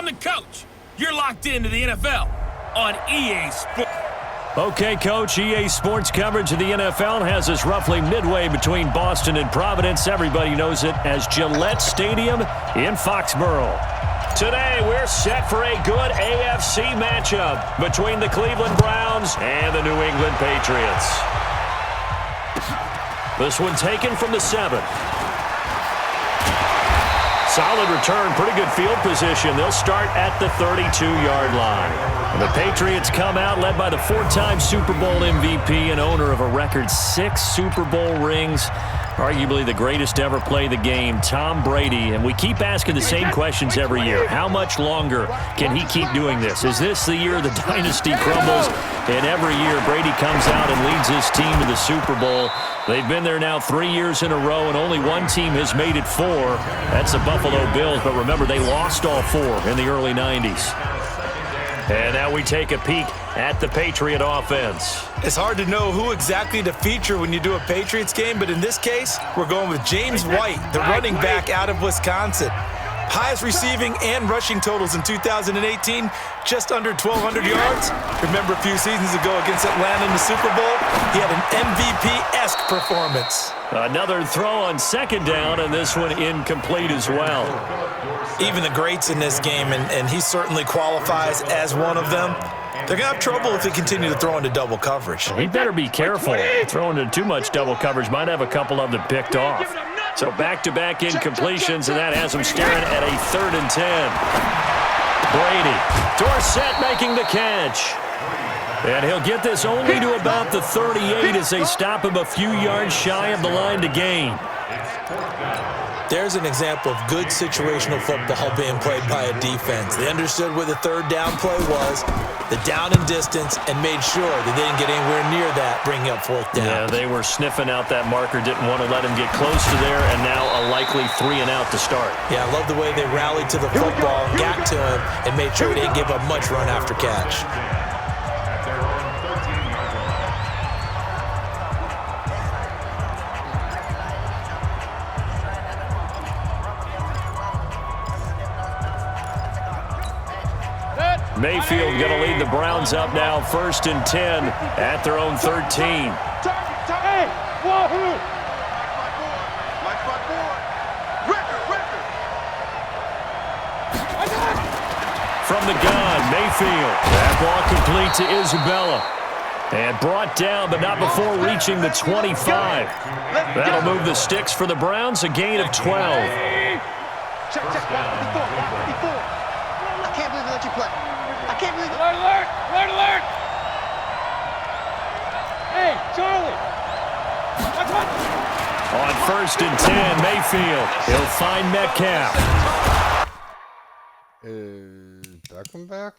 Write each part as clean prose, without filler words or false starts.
I'm the coach. You're locked into the NFL on EA Sports. Okay, Coach, EA Sports coverage of the NFL has us roughly midway between Boston and Providence. Everybody knows it as Gillette Stadium in Foxborough. Today, we're set for a good AFC matchup between the Cleveland Browns and the New England Patriots. This one taken from the 7. Solid return, pretty good field position. They'll start at the 32-yard line. And the Patriots come out led by the 4-time Super Bowl MVP and owner of a record 6 Super Bowl rings, arguably the greatest to ever play the game, Tom Brady. And we keep asking the same questions every year. How much longer can he keep doing this? Is this the year the dynasty crumbles? And every year Brady comes out and leads his team to the Super Bowl. They've been there now 3 years in a row, and only one team has made it 4. That's the Buffalo Bills. But remember, they lost all 4 in the early 90s. And now we take a peek at the Patriot offense. It's hard to know who exactly to feature when you do a Patriots game, but in this case, we're going with James White, the running back out of Wisconsin. Highest receiving and rushing totals in 2018, just under 1,200 yards. Remember a few seasons ago against Atlanta in the Super Bowl? He had an MVP-esque performance. Another throw on second down, and this one incomplete as well. Even the greats in this game, and he certainly qualifies as one of them, they're going to have trouble if they continue to throw into double coverage. He better be careful. Throwing into too much double coverage might have a couple of them picked off. So back-to-back incompletions, and that has him staring at a 3rd and 10. Brady, Dorsett making the catch. And he'll get this only to about the 38 as they stop him a few yards shy of the line to gain. There's an example of good situational football being played by a defense. They understood where the 3rd down play was, the down and distance, and made sure that they didn't get anywhere near that, bringing up 4th down. Yeah, they were sniffing out that marker, didn't want to let him get close to there, and now a likely 3 and out to start. Yeah, I love the way they rallied to the football, got to him, and made sure he didn't give up much run after catch. Mayfield going to lead the Browns up now, 1st and 10 at their own 13. From the gun, Mayfield. That ball complete to Isabella. And brought down, but not before reaching the 25. That'll move the sticks for the Browns, a gain of 12. I can't believe they let you play. I can't believe it. Alert! Alert! Alert! Hey, Charlie! On 1st and 10, Mayfield. He'll find Metcalf. Is Beckham back?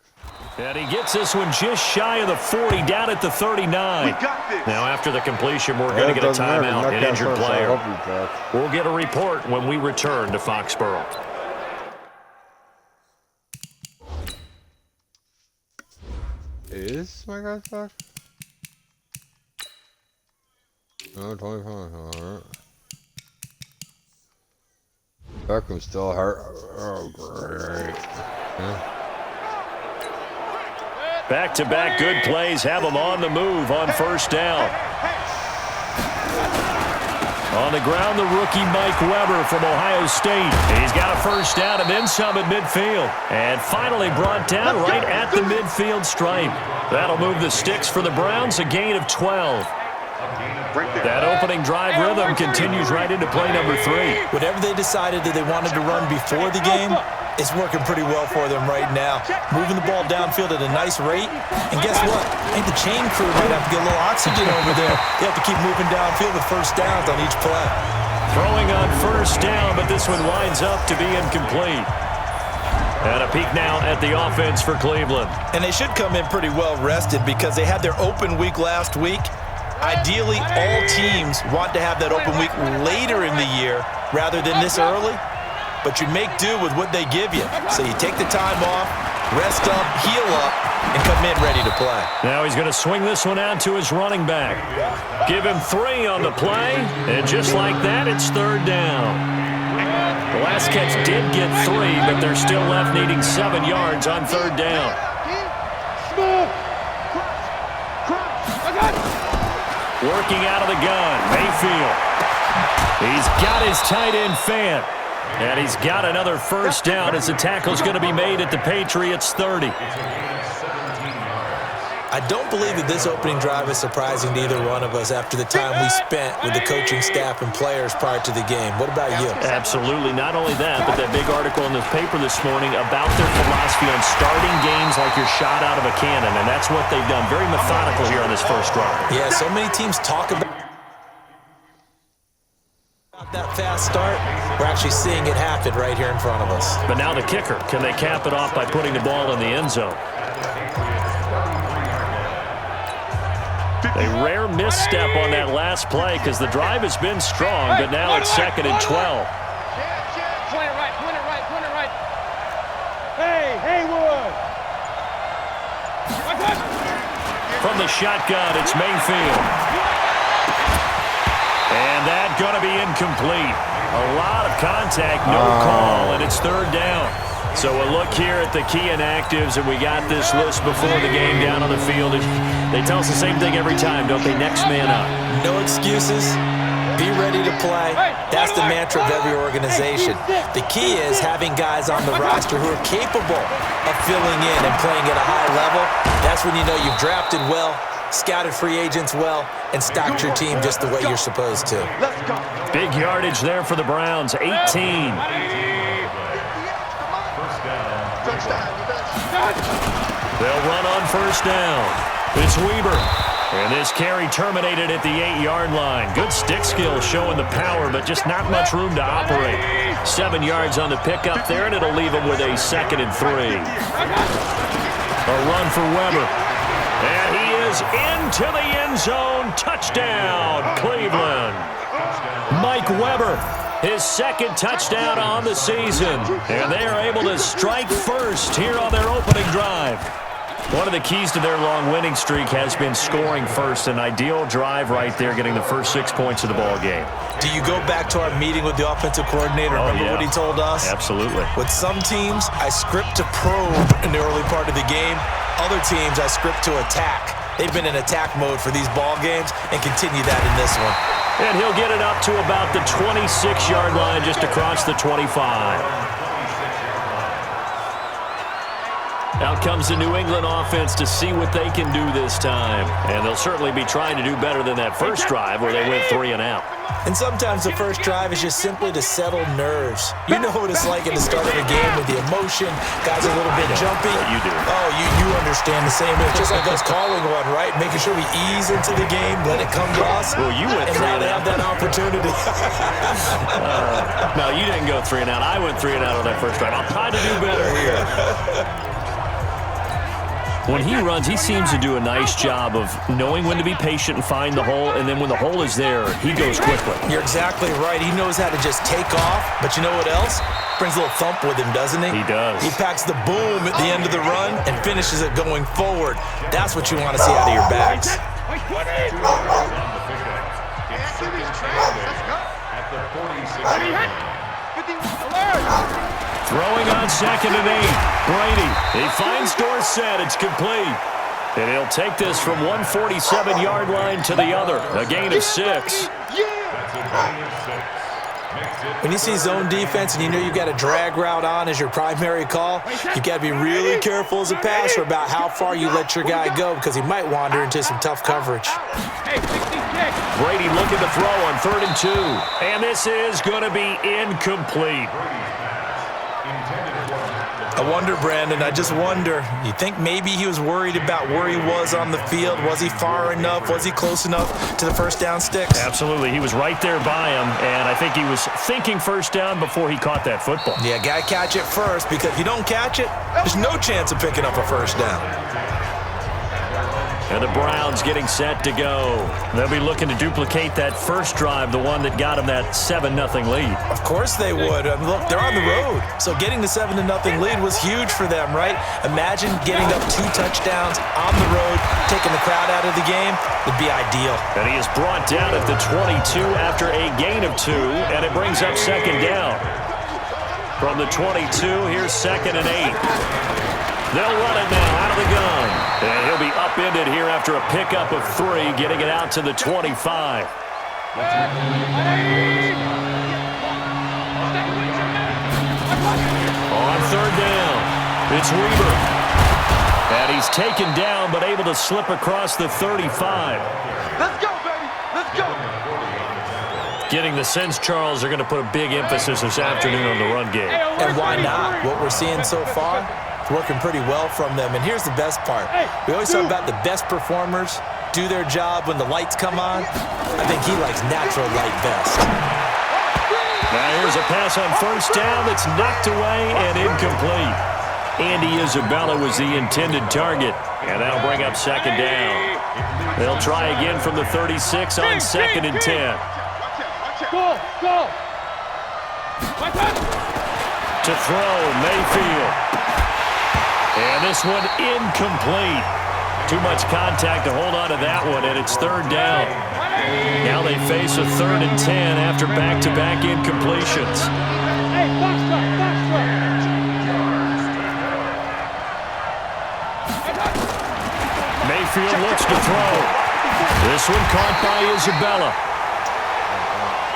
And he gets this one just shy of the 40, down at the 39. Now, after the completion, we're going to get a timeout, an injured player. We'll get a report when we return to Foxborough. Is my guy back? No, 25. Alright. Beckham's still hurt. Oh, great. Yeah. Back-to-back good plays have him on the move on 1st down. On the ground, the rookie Mike Weber from Ohio State. He's got a 1st down and then some at midfield. And finally brought down right at the midfield stripe. That'll move the sticks for the Browns, a gain of 12. That opening drive rhythm continues right into play number 3. Whatever they decided that they wanted to run before the game, it's working pretty well for them right now. Moving the ball downfield at a nice rate. And guess what? I think the chain crew might have to get a little oxygen over there. They have to keep moving downfield with 1st downs on each play. Throwing on 1st down, but this one winds up to be incomplete. And a peek now at the offense for Cleveland. And they should come in pretty well rested because they had their open week last week. Ideally, all teams want to have that open week later in the year rather than this early. But you make do with what they give you. So you take the time off, rest up, heal up, and come in ready to play. Now he's going to swing this one out to his running back. Give him 3 on the play, and just like that, it's 3rd down. last catch did get 3, but they're still left needing 7 yards on 3rd down. Working out of the gun, Mayfield. He's got his tight end Fant. And he's got another first down as the tackle's going to be made at the Patriots' 30. I don't believe that this opening drive is surprising to either one of us after the time we spent with the coaching staff and players prior to the game. What about you? Absolutely. Not only that, but that big article in the paper this morning about their philosophy on starting games like you're shot out of a cannon, and that's what they've done. Very methodical here on this first drive. Yeah, so many teams talk about that fast start. We're actually seeing it happen right here in front of us. But now the kicker. Can they cap it off by putting the ball in the end zone? A rare misstep on that last play because the drive has been strong, but now it's 2nd and 12. Point it right, point it right, point it right. Hey, Haywood! From the shotgun, it's Mayfield. And that's going to be incomplete. A lot of contact, no call, and it's 3rd down. So we'll look here at the key inactives, and we got this list before the game down on the field. They tell us the same thing every time, don't they? Next man up. No excuses. Be ready to play. That's the mantra of every organization. The key is having guys on the roster who are capable of filling in and playing at a high level. That's when you know you've drafted well, scouted free agents well, and stocked your team just the way you're supposed to. Big yardage there for the Browns, 18. They'll run on first down. It's Weber. And this carry terminated at the 8-yard line. Good stick skill showing the power, but just not much room to operate. 7 yards on the pickup there, and it'll leave him with a 2nd and 3. A run for Weber. And he is into the end zone. Touchdown, Cleveland. Mike Weber, his 2nd touchdown on the season. And they are able to strike first here on their opening drive. One of the keys to their long winning streak has been scoring first. An ideal drive right there, getting the first 6 points of the ball game. Do you go back to our meeting with the offensive coordinator? Remember what he told us? Absolutely. With some teams, I script to probe in the early part of the game. Other teams, I script to attack. They've been in attack mode for these ball games and continue that in this one. And he'll get it up to about the 26-yard line, just across the 25. Out comes the New England offense to see what they can do this time. And they'll certainly be trying to do better than that first drive where they went 3 and out. And sometimes the first drive is just simply to settle nerves. You know what it's like at the start of a game with the emotion. Guys are a little bit jumpy. You do. Oh, you understand the same. It's just like us calling one, right? Making sure we ease into the game, let it come to us. Well, you went 3 and now and they out. have that opportunity. No, you didn't go 3 and out. I went 3 and out on that first drive. I'll try to do better here. When he runs, he seems to do a nice job of knowing when to be patient and find the hole, and then when the hole is there, he goes quickly. You're exactly right. He knows how to just take off, but you know what else? Brings a little thump with him, doesn't he? He does. He packs the boom at the end of the run and finishes it going forward. That's what you want to see out of your backs. Throwing on 2nd and 8. Brady. He finds Dorsett. It's complete. And he'll take this from 147-yard line to the other. A gain of 6. When you see zone defense and you know you've got a drag route on as your primary call, you've got to be really careful as a passer about how far you let your guy go because he might wander into some tough coverage. Brady looking to throw on 3rd and 2. And this is going to be incomplete. I wonder, Brandon, I just wonder, you think maybe he was worried about where he was on the field? Was he far enough? Was he close enough to the first down sticks? Absolutely. He was right there by him, and I think he was thinking first down before he caught that football. Yeah, got to catch it first, because if you don't catch it, there's no chance of picking up a first down. And the Browns getting set to go. They'll be looking to duplicate that first drive, the one that got them that 7-0 lead. Of course they would. I mean, look, they're on the road. So getting the 7-0 lead was huge for them, right? Imagine getting up 2 touchdowns on the road, taking the crowd out of the game. Would be ideal. And he is brought down at the 22 after a gain of 2, and it brings up 2nd down. From the 22, here's 2nd and 8. They'll run it now out of the gun. And he'll be upended here after a pickup of 3, getting it out to the 25. On 3rd down, it's Weaver. And he's taken down but able to slip across the 35. Let's go, baby. Let's go. Getting the sense, Charles, they're going to put a big emphasis this afternoon on the run game. And why not? What we're seeing so far, it's working pretty well from them. And here's the best part. We always talk about the best performers do their job when the lights come on. I think he likes natural light best. Now here's a pass on 1st down that's knocked away and incomplete. Andy Isabella was the intended target, and that'll bring up 2nd down. They'll try again from the 36 on 2nd and 10. Go, go. To throw, Mayfield. And this one incomplete. Too much contact to hold on to that one, and it's 3rd down. Now they face a 3rd and 10 after back-to-back incompletions. Hey, box truck, box truck. Mayfield looks to throw. This one caught by Isabella.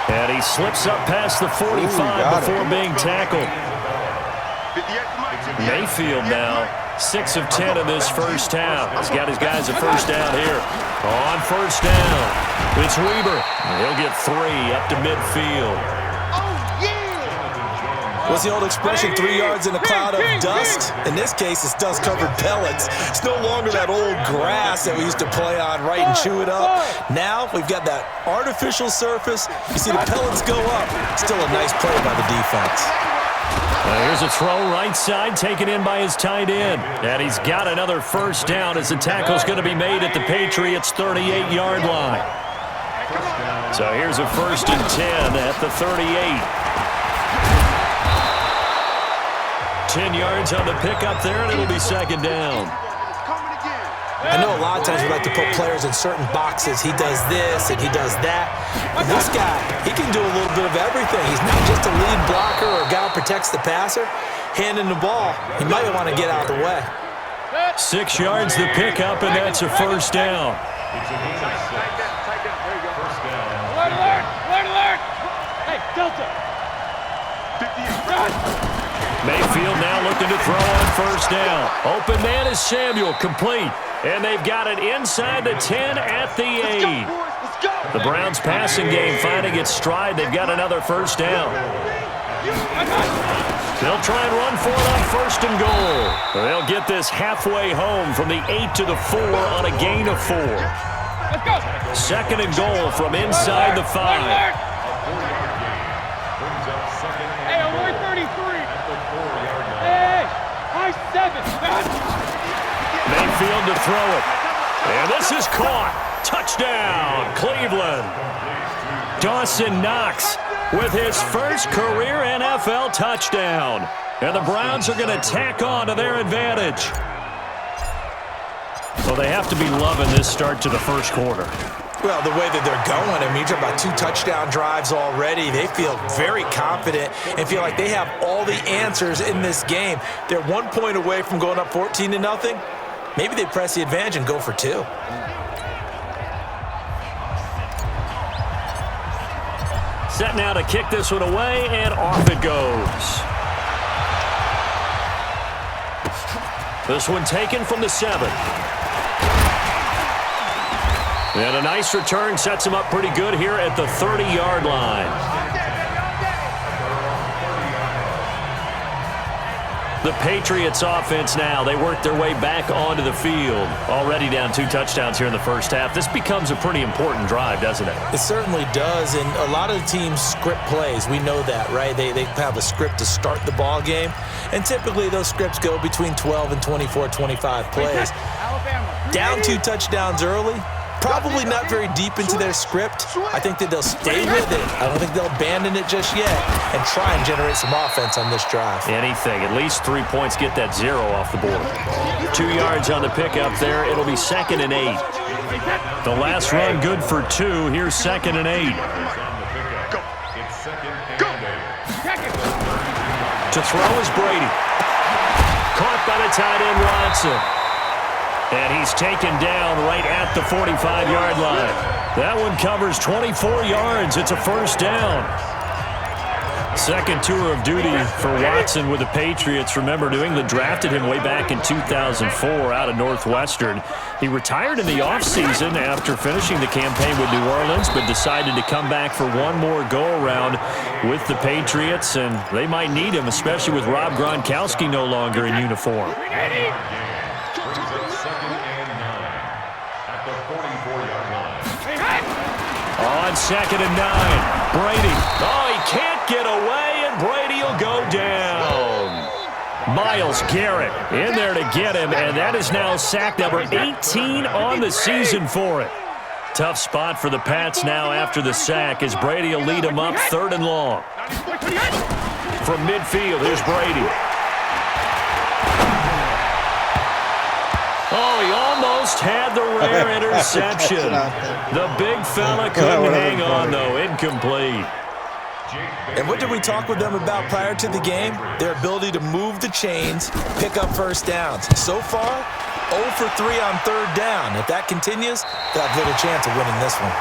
And he slips up past the 45 before being tackled. Mayfield now 6 of 10 in this first half. He's got his guys a 1st down here. On 1st down, it's Weaver. He'll get 3 up to midfield. What's the old expression, 3 yards in a cloud of dust? In this case, it's dust-covered pellets. It's no longer that old grass that we used to play on, right, and chew it up. Now, we've got that artificial surface. You see the pellets go up. Still a nice play by the defense. Here's a throw right side, taken in by his tight end. And he's got another 1st down as the tackle's going to be made at the Patriots' 38-yard line. So here's a 1st and 10 at the 38. 10 yards on the pickup there, and it'll be 2nd down. I know a lot of times we like to put players in certain boxes. He does this and he does that. And this guy, he can do a little bit of everything. He's not just a lead blocker or a guy who protects the passer. Handing the ball, he might want to get out of the way. 6 yards the pickup, and that's a 1st down. Alert, alert, alert, alert. Hey, Delta. Mayfield now looking to throw on 1st down. Open man is Samuel, complete. And they've got it inside the 10 at the 8. The Browns passing game finding its stride. They've got another 1st down. They'll try and run for it on 1st and goal. They'll get this halfway home from the 8 to the 4 on a gain of 4. 2nd and goal from inside the 5. Hey, alert 33. Hey, high 7. Mayfield to throw it. And this is caught. Touchdown, Cleveland. Dawson Knox with his first career NFL touchdown. And the Browns are going to tack on to their advantage. Well, they have to be loving this start to the first quarter. Well, the way that they're going, I mean, you're talking about 2 touchdown drives already. They feel very confident and feel like they have all the answers in this game. They're 1 point away from going up 14-0. Maybe they press the advantage and go for 2. Set now to kick this one away, and off it goes. This one taken from the 7. And a nice return sets him up pretty good here at the 30-yard line. The Patriots offense now, they work their way back onto the field. Already down 2 touchdowns here in the first half. This becomes a pretty important drive, doesn't it? It certainly does, and a lot of the teams script plays. We know that, right? They have a script to start the ball game, and typically those scripts go between 12 and 24, 25 plays. Down 2 touchdowns early. Probably not very deep into their script. I think that they'll stay with it. I don't think they'll abandon it just yet and try and generate some offense on this drive. Anything. At least 3 points, get that 0 off the board. 2 yards on the pickup there. It'll be 2nd and 8. The last run good for 2. Here's 2nd and 8. To throw is Brady. Caught by the tight end, Watson. And he's taken down right at the 45-yard line. That one covers 24 yards. It's a first down. Second tour of duty for Watson with the Patriots. Remember, New England drafted him way back in 2004 out of Northwestern. He retired in the offseason after finishing the campaign with New Orleans, but decided to come back for one more go-around with the Patriots, and they might need him, especially with Rob Gronkowski no longer in uniform. On 2nd and 9, Brady. Oh, he can't get away, and Brady will go down. Myles Garrett in there to get him, and that is now sack number 18 on the season for it. Tough spot for the Pats now after the sack as Brady will lead him up 3rd and long. From midfield, here's Brady. Oh, he almost had the rare interception. The big fella couldn't hang on, though. Incomplete. And what did we talk with them about prior to the game? Their ability to move the chains, pick up first downs. So far, 0 for 3 on 3rd down. If that continues, they'll have little chance of winning this one.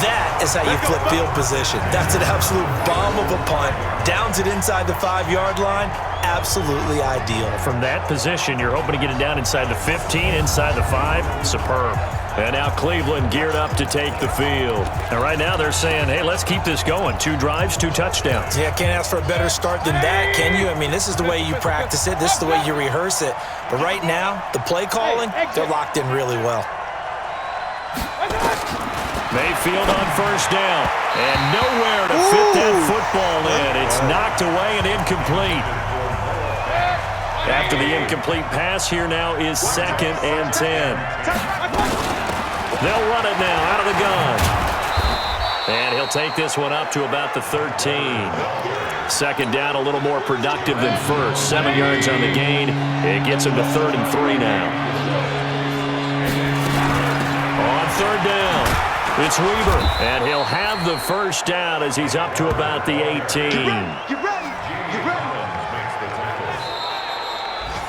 That is how you flip field position. That's an absolute bomb of a punt. Downs it inside the 5-yard line. Absolutely ideal. From that position, you're hoping to get it down inside the 15, inside the 5. Superb. And now Cleveland geared up to take the field. And right now they're saying, hey, let's keep this going. 2 drives, 2 touchdowns. Yeah, can't ask for a better start than that, can you? I mean, this is the way you practice it. This is the way you rehearse it. But right now, the play calling, they're locked in really well. Mayfield on 1st down. And nowhere to fit that football in. It's knocked away and incomplete. After the incomplete pass, here now is 2nd and 10. They'll run it now out of the gun. And he'll take this one up to about the 13. 2nd down, a little more productive than first. 7 yards on the gain. It gets him to 3rd and 3 now. On 3rd down. It's Weaver, and he'll have the first down as he's up to about the 18. Get ready.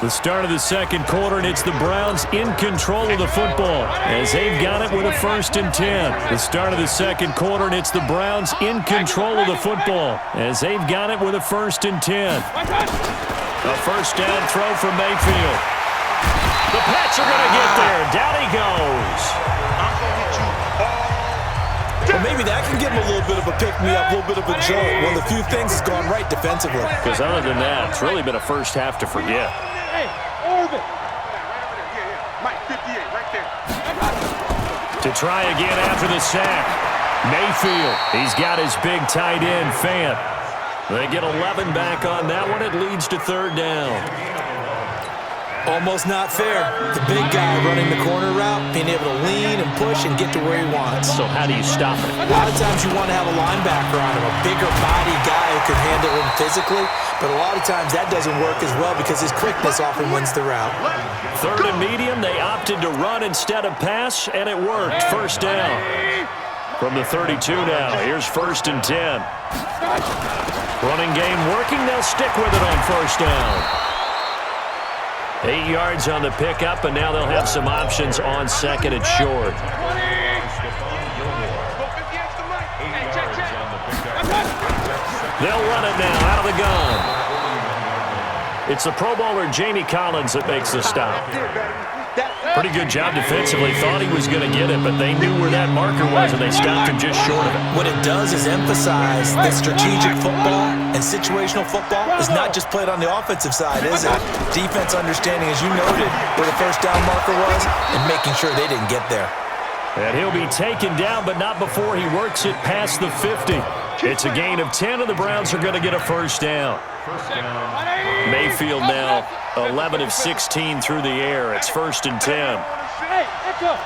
The start of the 2nd quarter, and it's the Browns in control of the football as they've got it with a 1st and 10. The start of the 2nd quarter, and it's the Browns in control of the football as they've got it with a 1st and 10. A first down throw from Mayfield. The Pats are going to get there. Down he goes. Well, maybe that can give him a little bit of a pick-me-up, a little bit of a jolt. One of the few things that's gone right defensively. Because other than that, it's really been a first half to forget. Hey, Orbit. Mike, 58, right there. To try again after the sack. Mayfield, he's got his big tight end, Fant. They get 11 back on that one. It leads to 3rd down. Almost not fair. The big guy running the corner route, being able to lean and push and get to where he wants. So how do you stop it? A lot of times you want to have a linebacker on him, a bigger body guy who can handle him physically, but a lot of times that doesn't work as well because his quickness often wins the route. 3rd and medium, they opted to run instead of pass, and it worked. First down. From the 32 now, here's 1st and 10. Running game working, they'll stick with it on 1st down. 8 yards on the pickup, and now they'll have some options on 2nd and short. They'll run it now out of the gun. It's the Pro Bowler Jamie Collins that makes the stop. Pretty good job defensively. Thought he was going to get it, but they knew where that marker was, and they stopped him just short of it. What it does is emphasize that strategic football and situational football is not just played on the offensive side, is it? Defense understanding, as you noted, where the first down marker was and making sure they didn't get there. And he'll be taken down, but not before he works it past the 50. It's a gain of 10, and the Browns are going to get a first down. Mayfield now 11 of 16 through the air. It's 1st and 10. Hey, echo.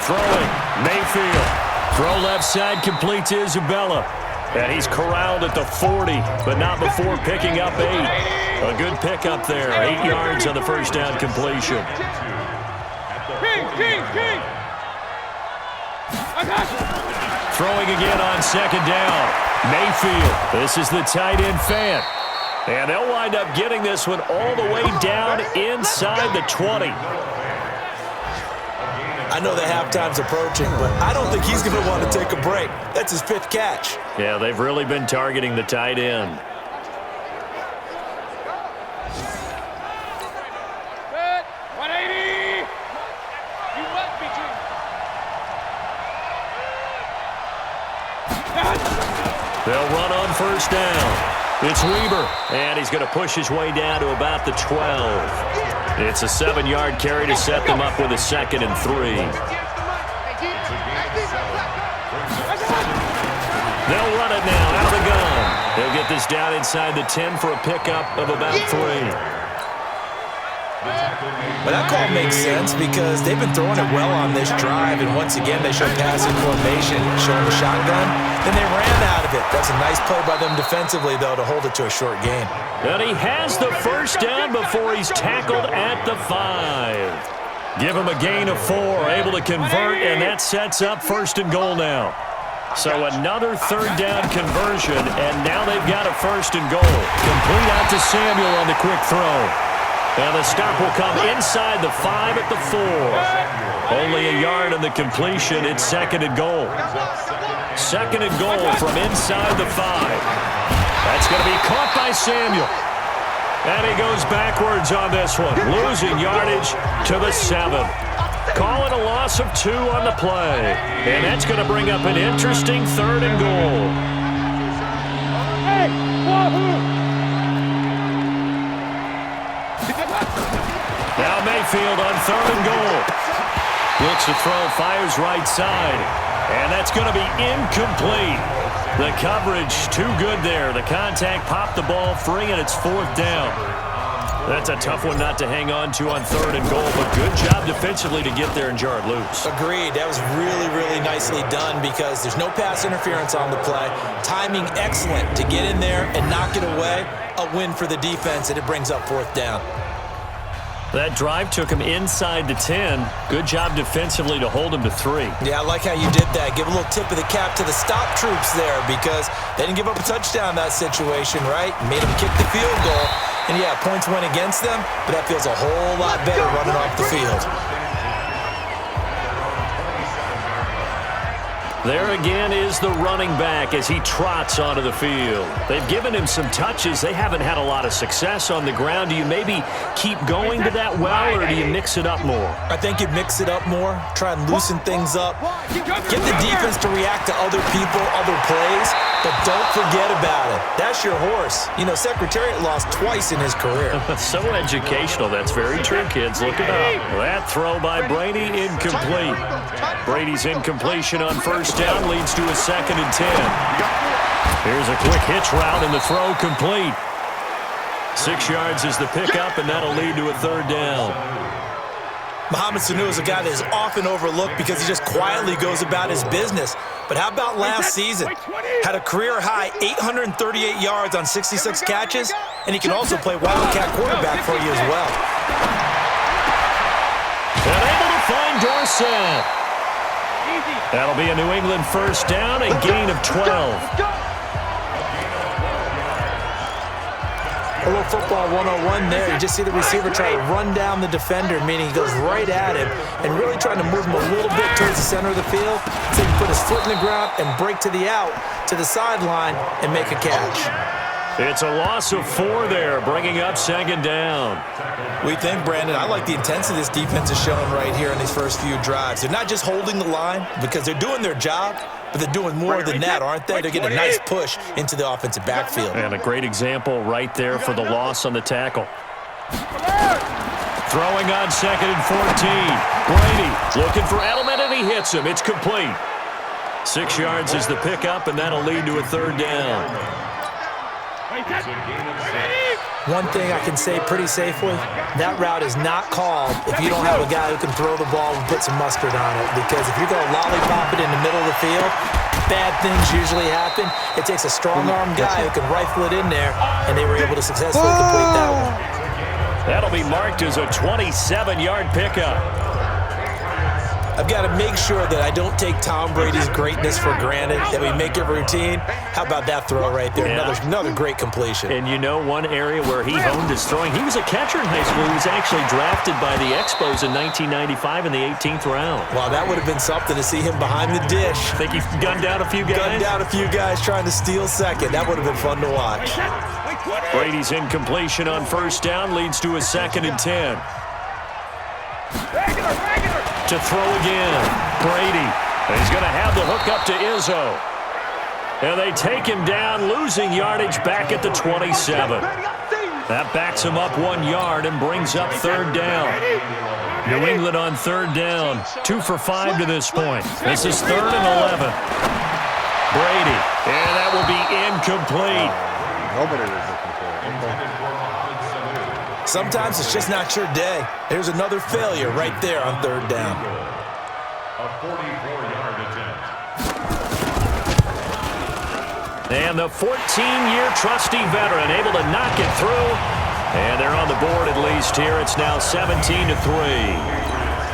Throwing, Mayfield. Throw left side, complete to Isabella. And he's corralled at the 40, but not before picking up 8. A good pickup there. 8 yards on the first down completion. King. throwing again on second down. Mayfield, this is the tight end Fant. And they'll wind up getting this one all the way down inside the 20. I know the halftime's approaching, but I don't think he's going to want to take a break. That's his 5th catch. Yeah, they've really been targeting the tight end. Good. 180. You must be true. They'll run on first down. It's Weber, and he's going to push his way down to about the 12. It's a 7-yard carry to set them up with a 2nd and 3. They'll run it now out of the gun. They'll get this down inside the 10 for a pickup of about 3. But that call makes sense because they've been throwing it well on this drive, and once again they showed passing formation, showing the shotgun. Then they ran out of it. That's a nice play by them defensively, though, to hold it to a short game. And he has the first down before he's tackled at the 5. Give him a gain of 4, able to convert, and that sets up 1st and goal now. So another 3rd down conversion, and now they've got a 1st and goal. Complete out to Samuel on the quick throw. And the stop will come inside the 5 at the 4. Only a yard on the completion. It's 2nd and goal. 2nd and goal from inside the 5. That's going to be caught by Samuel. And he goes backwards on this one, losing yardage to the 7. Calling a loss of 2 on the play. And that's going to bring up an interesting 3rd and goal. Hey, wahoo! Now Mayfield on 3rd and goal. Looks to throw, fires right side. And that's going to be incomplete. The coverage too good there. The contact popped the ball free, and it's 4th down. That's a tough one not to hang on to on 3rd and goal, but good job defensively to get there and jar it loose. Agreed. That was really, really nicely done because there's no pass interference on the play. Timing excellent to get in there and knock it away. A win for the defense, and it brings up 4th down. That drive took him inside the 10. Good job defensively to hold him to 3. Yeah, I like how you did that. Give a little tip of the cap to the stop troops there because they didn't give up a touchdown in that situation, right? Made them kick the field goal. And, yeah, points went against them, but that feels a whole lot better running off the field. There again is the running back as he trots onto the field. They've given him some touches. They haven't had a lot of success on the ground. Do you maybe keep going to that well, or do you mix it up more? I think you mix it up more, try and loosen things up, get the defense to react to other people, other plays, but don't forget about it. That's your horse. You know, Secretariat lost twice in his career. So educational. That's very true, kids. Look it up. That throw by Brady, incomplete. Brady's incompletion on first down leads to a 2nd and 10. Here's a quick hitch route, and the throw complete. 6 yards is the pickup, and that'll lead to a 3rd down. Mohamed Sanu is a guy that is often overlooked because he just quietly goes about his business. But how about last season? Had a career-high 838 yards on 66 catches, and he can also play Wildcat quarterback for you as well. And able to find Dorsett. That'll be a New England first down, a gain of 12. A little football 101 there. You just see the receiver try to run down the defender, meaning he goes right at him and really trying to move him a little bit towards the center of the field so he can put his foot in the ground and break to the out, to the sideline, and make a catch. It's a loss of 4 there, bringing up 2nd down. We think, Brandon, I like the intensity this defense is showing right here in these first few drives. They're not just holding the line because they're doing their job, but they're doing more than that, aren't they? They're getting a nice push into the offensive backfield. And a great example right there for the loss on the tackle. Throwing on 2nd and 14. Brady looking for Edelman, and he hits him. It's complete. 6 yards is the pickup, and that'll lead to a 3rd down. One thing I can say pretty safely, that route is not called if you don't have a guy who can throw the ball and put some mustard on it. Because if you're going to lollipop it in the middle of the field, bad things usually happen. It takes a strong-arm guy who can rifle it in there, and they were able to successfully complete that one. That'll be marked as a 27-yard pickup. I've got to make sure that I don't take Tom Brady's greatness for granted, that we make it routine. How about that throw right there? Yeah. Another great completion. And you know one area where he honed his throwing? He was a catcher in high school. He was actually drafted by the Expos in 1995 in the 18th round. Wow, that would have been something to see him behind the dish. Think he gunned down a few guys? Gunned down a few guys trying to steal second. That would have been fun to watch. Brady's incompletion on first down leads to a 2nd and 10. To throw again, Brady. He's going to have the hook up to Izzo. And they take him down, losing yardage back at the 27. That backs him up 1 yard and brings up 3rd down. New England on 3rd down. 2 for 5 to this point. This is 3rd and 11. Brady. And that will be incomplete. Nobody was looking for it. Okay. Sometimes it's just not your day. There's another failure right there on 3rd down. A 44-yard attempt. And the 14-year trusty veteran able to knock it through. And they're on the board at least here. It's now 17-3.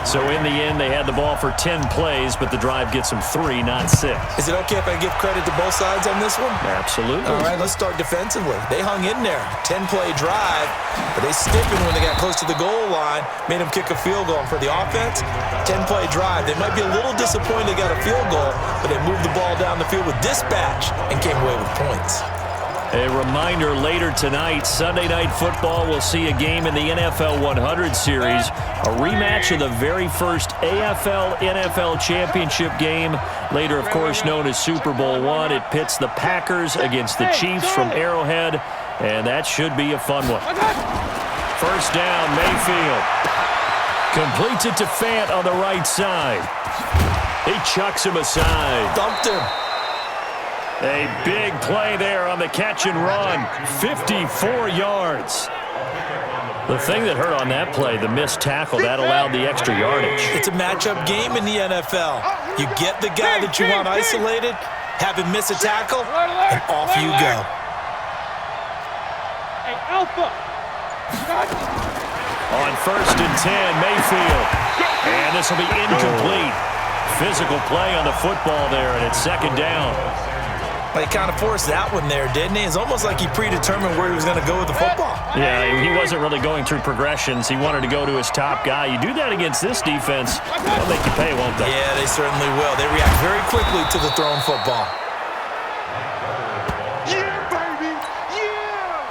So in the end, they had the ball for 10 plays, but the drive gets them 3, not 6. Is it okay if I give credit to both sides on this one? Absolutely. All right, let's start defensively. They hung in there. 10-play drive, but they stiffened when they got close to the goal line, made them kick a field goal. And for the offense, 10-play drive. They might be a little disappointed they got a field goal, but they moved the ball down the field with dispatch and came away with points. A reminder later tonight, Sunday Night Football will see a game in the NFL 100 Series, a rematch of the very first AFL-NFL Championship game, later, of course, known as Super Bowl I. It pits the Packers against the Chiefs from Arrowhead, and that should be a fun one. First down, Mayfield. Completes it to Fant on the right side. He chucks him aside. Dumped him. A big play there on the catch and run. 54 yards. The thing that hurt on that play, the missed tackle, that allowed the extra yardage. It's a matchup game in the NFL. You get the guy that you want isolated, have him miss a tackle, and off you go. Hey, Alpha. On 1st and 10, Mayfield. And this will be incomplete. Physical play on the football there, and it's 2nd down. But he kind of forced that one there, didn't he? It's almost like he predetermined where he was going to go with the football. Yeah, he wasn't really going through progressions. He wanted to go to his top guy. You do that against this defense, they'll make you pay, won't they? Yeah, they certainly will. They react very quickly to the thrown football.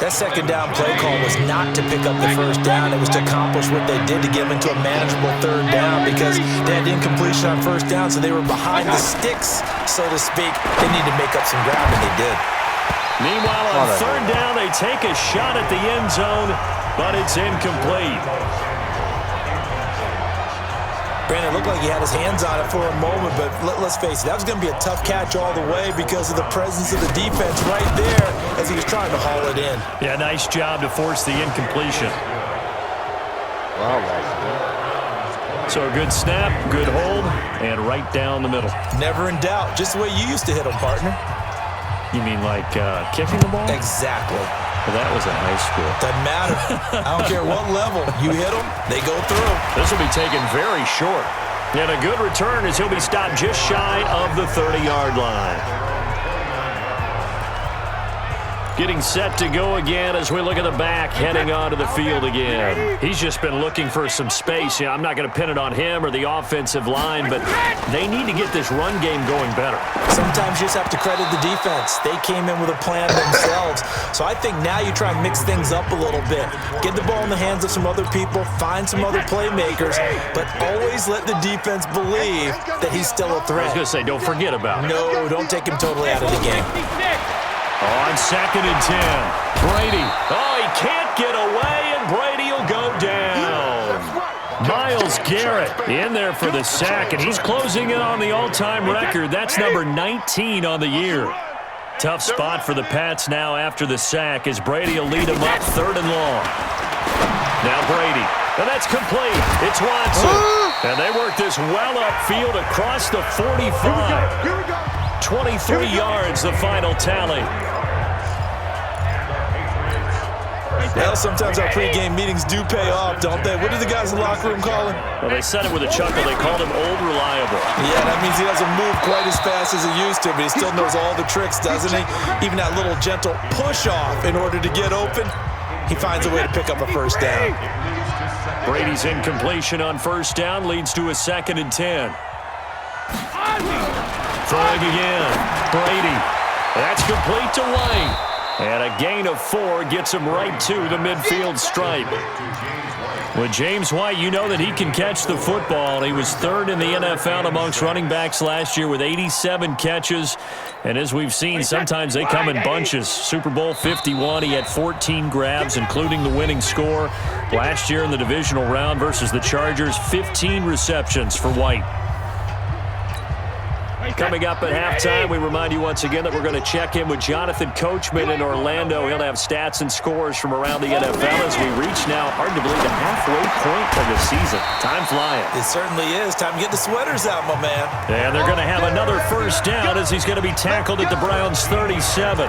That 2nd down play call was not to pick up the 1st down. It was to accomplish what they did to get them into a manageable 3rd down because they had incompletion on 1st down, so they were behind the sticks, so to speak. They need to make up some ground, and they did. Meanwhile, on 3rd down, they take a shot at the end zone, but it's incomplete. Brandon, it looked like he had his hands on it for a moment, but let's face it, that was going to be a tough catch all the way because of the presence of the defense right there as he was trying to haul it in. Yeah, nice job to force the incompletion. Wow. So a good snap, good hold, and right down the middle. Never in doubt. Just the way you used to hit them, partner. You mean like kicking the ball? Exactly. Well, that was in high school. Doesn't matter. I don't care what level. You hit them, they go through. This will be taken very short. And a good return as he'll be stopped just shy of the 30-yard line. Getting set to go again as we look at the back, heading onto the field again. He's just been looking for some space. I'm not going to pin it on him or the offensive line, but they need to get this run game going better. Sometimes you just have to credit the defense. They came in with a plan themselves. So I think now you try and mix things up a little bit. Get the ball in the hands of some other people, find some other playmakers, but always let the defense believe that he's still a I threat. was going to say, don't forget about it. No, don't take him totally out of the game. On 2nd and 10, Brady. Oh, he can't get away, and Brady will go down. Myles Garrett in there for the sack, and he's closing in on the all-time record. That's number 19 on the year. Tough spot for the Pats now after the sack as Brady will lead them up 3rd and long. Now Brady, and that's complete. It's Watson. And they work this well upfield across the 45. 23 yards, the final tally. Well, sometimes our pregame meetings do pay off, don't they? What do the guys in the locker room call him? Well, they said it with a chuckle. They called him Old Reliable. Yeah, that means he doesn't move quite as fast as he used to, but he still knows all the tricks, doesn't he? Even that little gentle push-off in order to get open, he finds a way to pick up a first down. Brady's incompletion on first down leads to a 2nd and 10. Throwing again. Brady. That's complete to White. And a gain of 4 gets him right to the midfield stripe. With James White, you know that he can catch the football. He was 3rd in the NFL amongst running backs last year with 87 catches. And as we've seen, sometimes they come in bunches. Super Bowl 51, he had 14 grabs, including the winning score. Last year in the divisional round versus the Chargers, 15 receptions for White. Coming up at halftime, we remind you once again that we're going to check in with Jonathan Coachman in Orlando. He'll have stats and scores from around the NFL as we reach now, hard to believe, the halfway point of the season. Time flying. It certainly is. Time to get the sweaters out, my man. And they're going to have another first down as he's going to be tackled at the Browns' 37.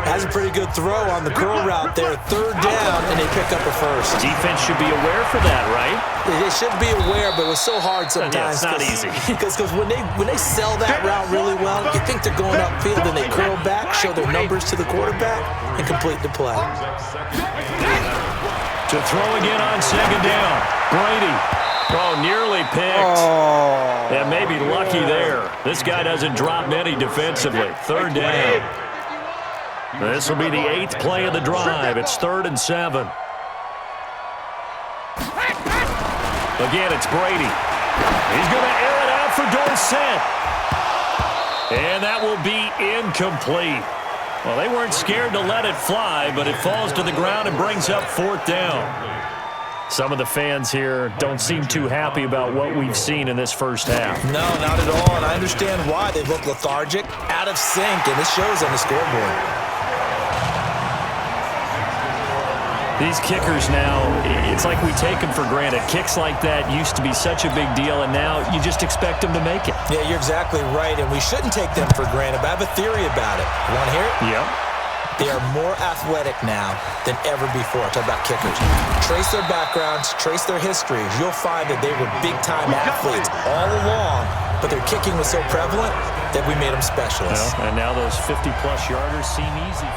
Has a pretty good throw on the curl route there. 3rd down, and they pick up a first. Defense should be aware for that, right? They should be aware, but it was so hard sometimes. Yeah, it's not easy. Because when they sell that route really well, you think they're going upfield, and they curl back, show their numbers to the quarterback, and complete the play. To throw again on 2nd down. Brady. Oh, nearly picked. Yeah, maybe lucky there. This guy doesn't drop many defensively. 3rd down. This will be the 8th play of the drive. It's 3rd and 7. Again, it's Brady. He's going to air it out for Dorsett. And that will be incomplete. Well, they weren't scared to let it fly, but it falls to the ground and brings up 4th down. Some of the fans here don't seem too happy about what we've seen in this first half. No, not at all, and I understand why. They look lethargic, out of sync, and it shows on the scoreboard. These kickers now, it's like we take them for granted. Kicks like that used to be such a big deal, and now you just expect them to make it. Yeah, you're exactly right, and we shouldn't take them for granted, but I have a theory about it. You want to hear it? Yep. They are more athletic now than ever before. Talk about kickers. Trace their backgrounds, trace their histories. You'll find that they were big-time athletes all along, but their kicking was so prevalent that we made them specialists. Well, and now those 50-plus yarders seem easy.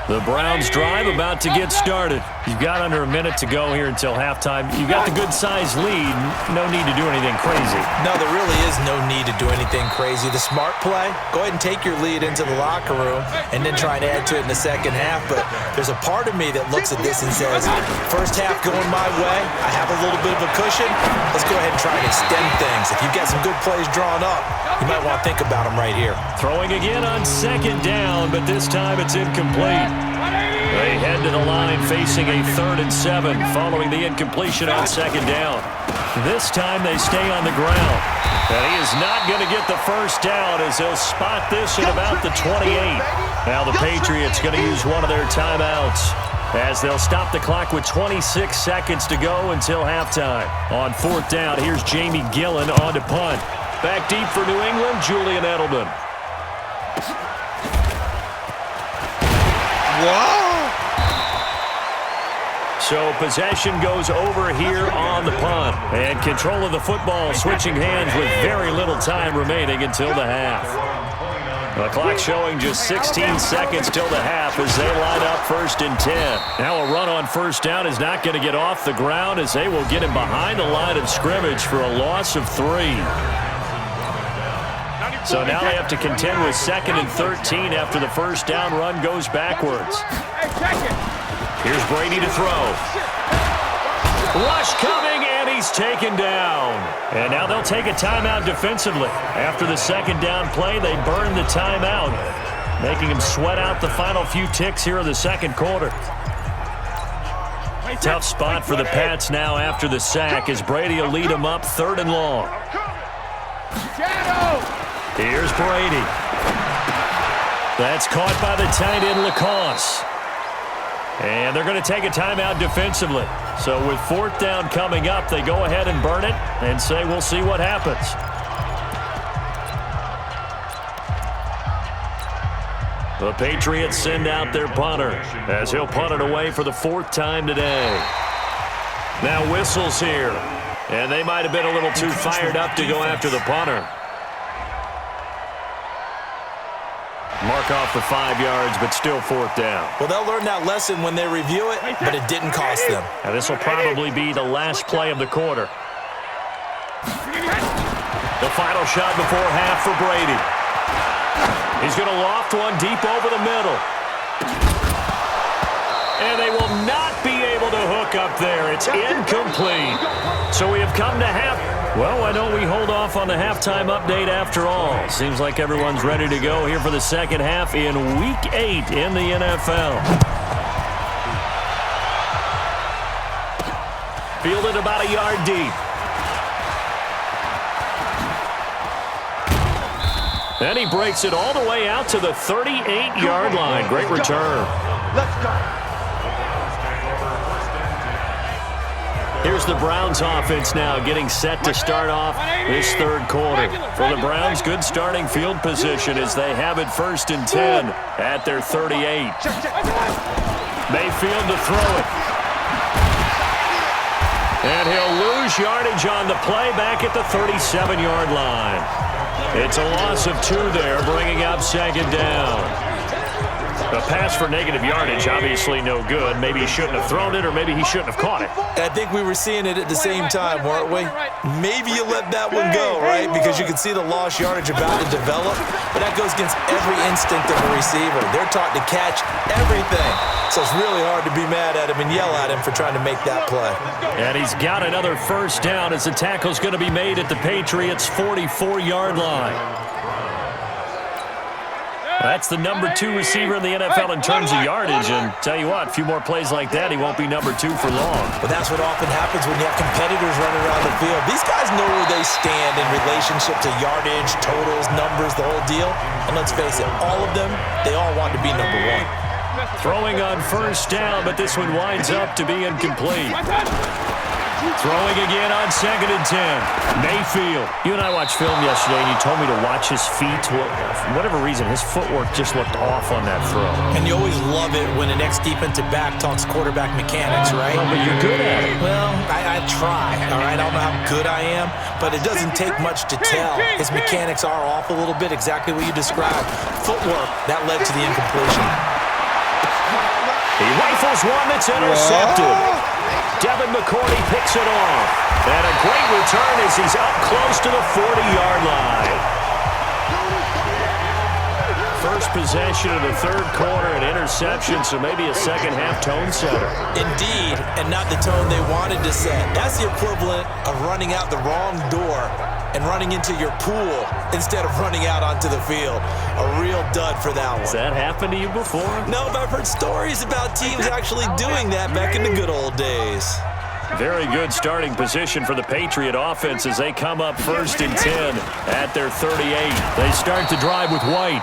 The Browns drive about to get started. You've got under a minute to go here until halftime. You've got the good-sized lead. No need to do anything crazy. No, there really is no need to do anything crazy. The smart play, go ahead and take your lead into the locker room and then try and add to it in the second half. But there's a part of me that looks at this and says, first half going my way, I have a little bit of a cushion. Let's go ahead and try and extend things. If you've got some good plays drawn up, you might want to think about them right here. Throwing again on 2nd down, but this time it's incomplete. They head to the line facing a 3rd and 7 following the incompletion on 2nd down. This time they stay on the ground. And he is not going to get the first down as they'll spot this at about the 28. Now the Patriots going to use one of their timeouts as they'll stop the clock with 26 seconds to go until halftime. On 4th down, here's Jamie Gillen on to punt. Back deep for New England, Julian Edelman. Whoa! So possession goes over here on the punt. And control of the football switching hands with very little time remaining until the half. The clock showing just 16 seconds till the half as they line up 1st and 10. Now a run on 1st down is not going to get off the ground as they will get him behind the line of scrimmage for a loss of 3. So now they have to contend with 2nd and 13 after the first down run goes backwards. Here's Brady to throw. Rush coming, and he's taken down. And now they'll take a timeout defensively. After the 2nd down play, they burn the timeout, making him sweat out the final few ticks here in the 2nd quarter. Tough spot for the Pats now after the sack as Brady will lead them up 3rd and long. Here's Brady. That's caught by the tight end, Lacoste. And they're going to take a timeout defensively. So with 4th down coming up, they go ahead and burn it and say we'll see what happens. The Patriots send out their punter as he'll punt it away for the 4th time today. Now whistles here, and they might have been a little too fired up to go after the punter. Mark off the 5 yards, but still 4th down. Well, they'll learn that lesson when they review it, but it didn't cost them. Now this will probably be the last play of the quarter. The final shot before half for Brady. He's going to loft one deep over the middle. And they will not be able to hook up there. It's incomplete. So we have come to half. Well, why don't we hold off on the halftime update after all? Seems like everyone's ready to go here for the second half in Week 8 in the NFL. Fielded about a yard deep. And he breaks it all the way out to the 38-yard line. Great return. Let's go. Here's the Browns offense now getting set to start off this 3rd quarter. For the Browns, good starting field position as they have it 1st and 10 at their 38. Mayfield to throw it. And he'll lose yardage on the play back at the 37-yard line. It's a loss of 2 there, bringing up 2nd down. A pass for negative yardage, obviously no good. Maybe he shouldn't have thrown it, or maybe he shouldn't have caught it. I think we were seeing it at the same time, weren't we? Maybe you let that one go, right? Because you can see the lost yardage about to develop, but that goes against every instinct of a receiver. They're taught to catch everything. So it's really hard to be mad at him and yell at him for trying to make that play. And he's got another 1st down as the tackle's going to be made at the Patriots' 44-yard line. That's the number 2 receiver in the NFL in terms of yardage, and tell you what, a few more plays like that, he won't be number 2 for long. But that's what often happens when you have competitors running around the field. These guys know where they stand in relationship to yardage, totals, numbers, the whole deal. And let's face it, all of them, they all want to be number 1. Throwing on 1st down, but this one winds up to be incomplete. Throwing again on 2nd and 10. Mayfield. You and I watched film yesterday, and you told me to watch his feet. For whatever reason, his footwork just looked off on that throw. And you always love it when the next defensive back talks quarterback mechanics, right? Oh, but you're good at it. Well, I try, all right? I don't know how good I am, but it doesn't take much to tell. His mechanics are off a little bit, exactly what you described. Footwork, that led to the incompletion. He rifles one that's intercepted. Devin McCourty picks it off. And a great return as he's up close to the 40-yard line. First possession of the 3rd quarter, an interception, so maybe a second-half tone setter. Indeed, and not the tone they wanted to set. That's the equivalent of running out the wrong door and running into your pool instead of running out onto the field. A real dud for that one. Has that happened to you before? No, but I've heard stories about teams actually doing that back in the good old days. Very good starting position for the Patriot offense as they come up 1st and 10 at their 38. They start to drive with White.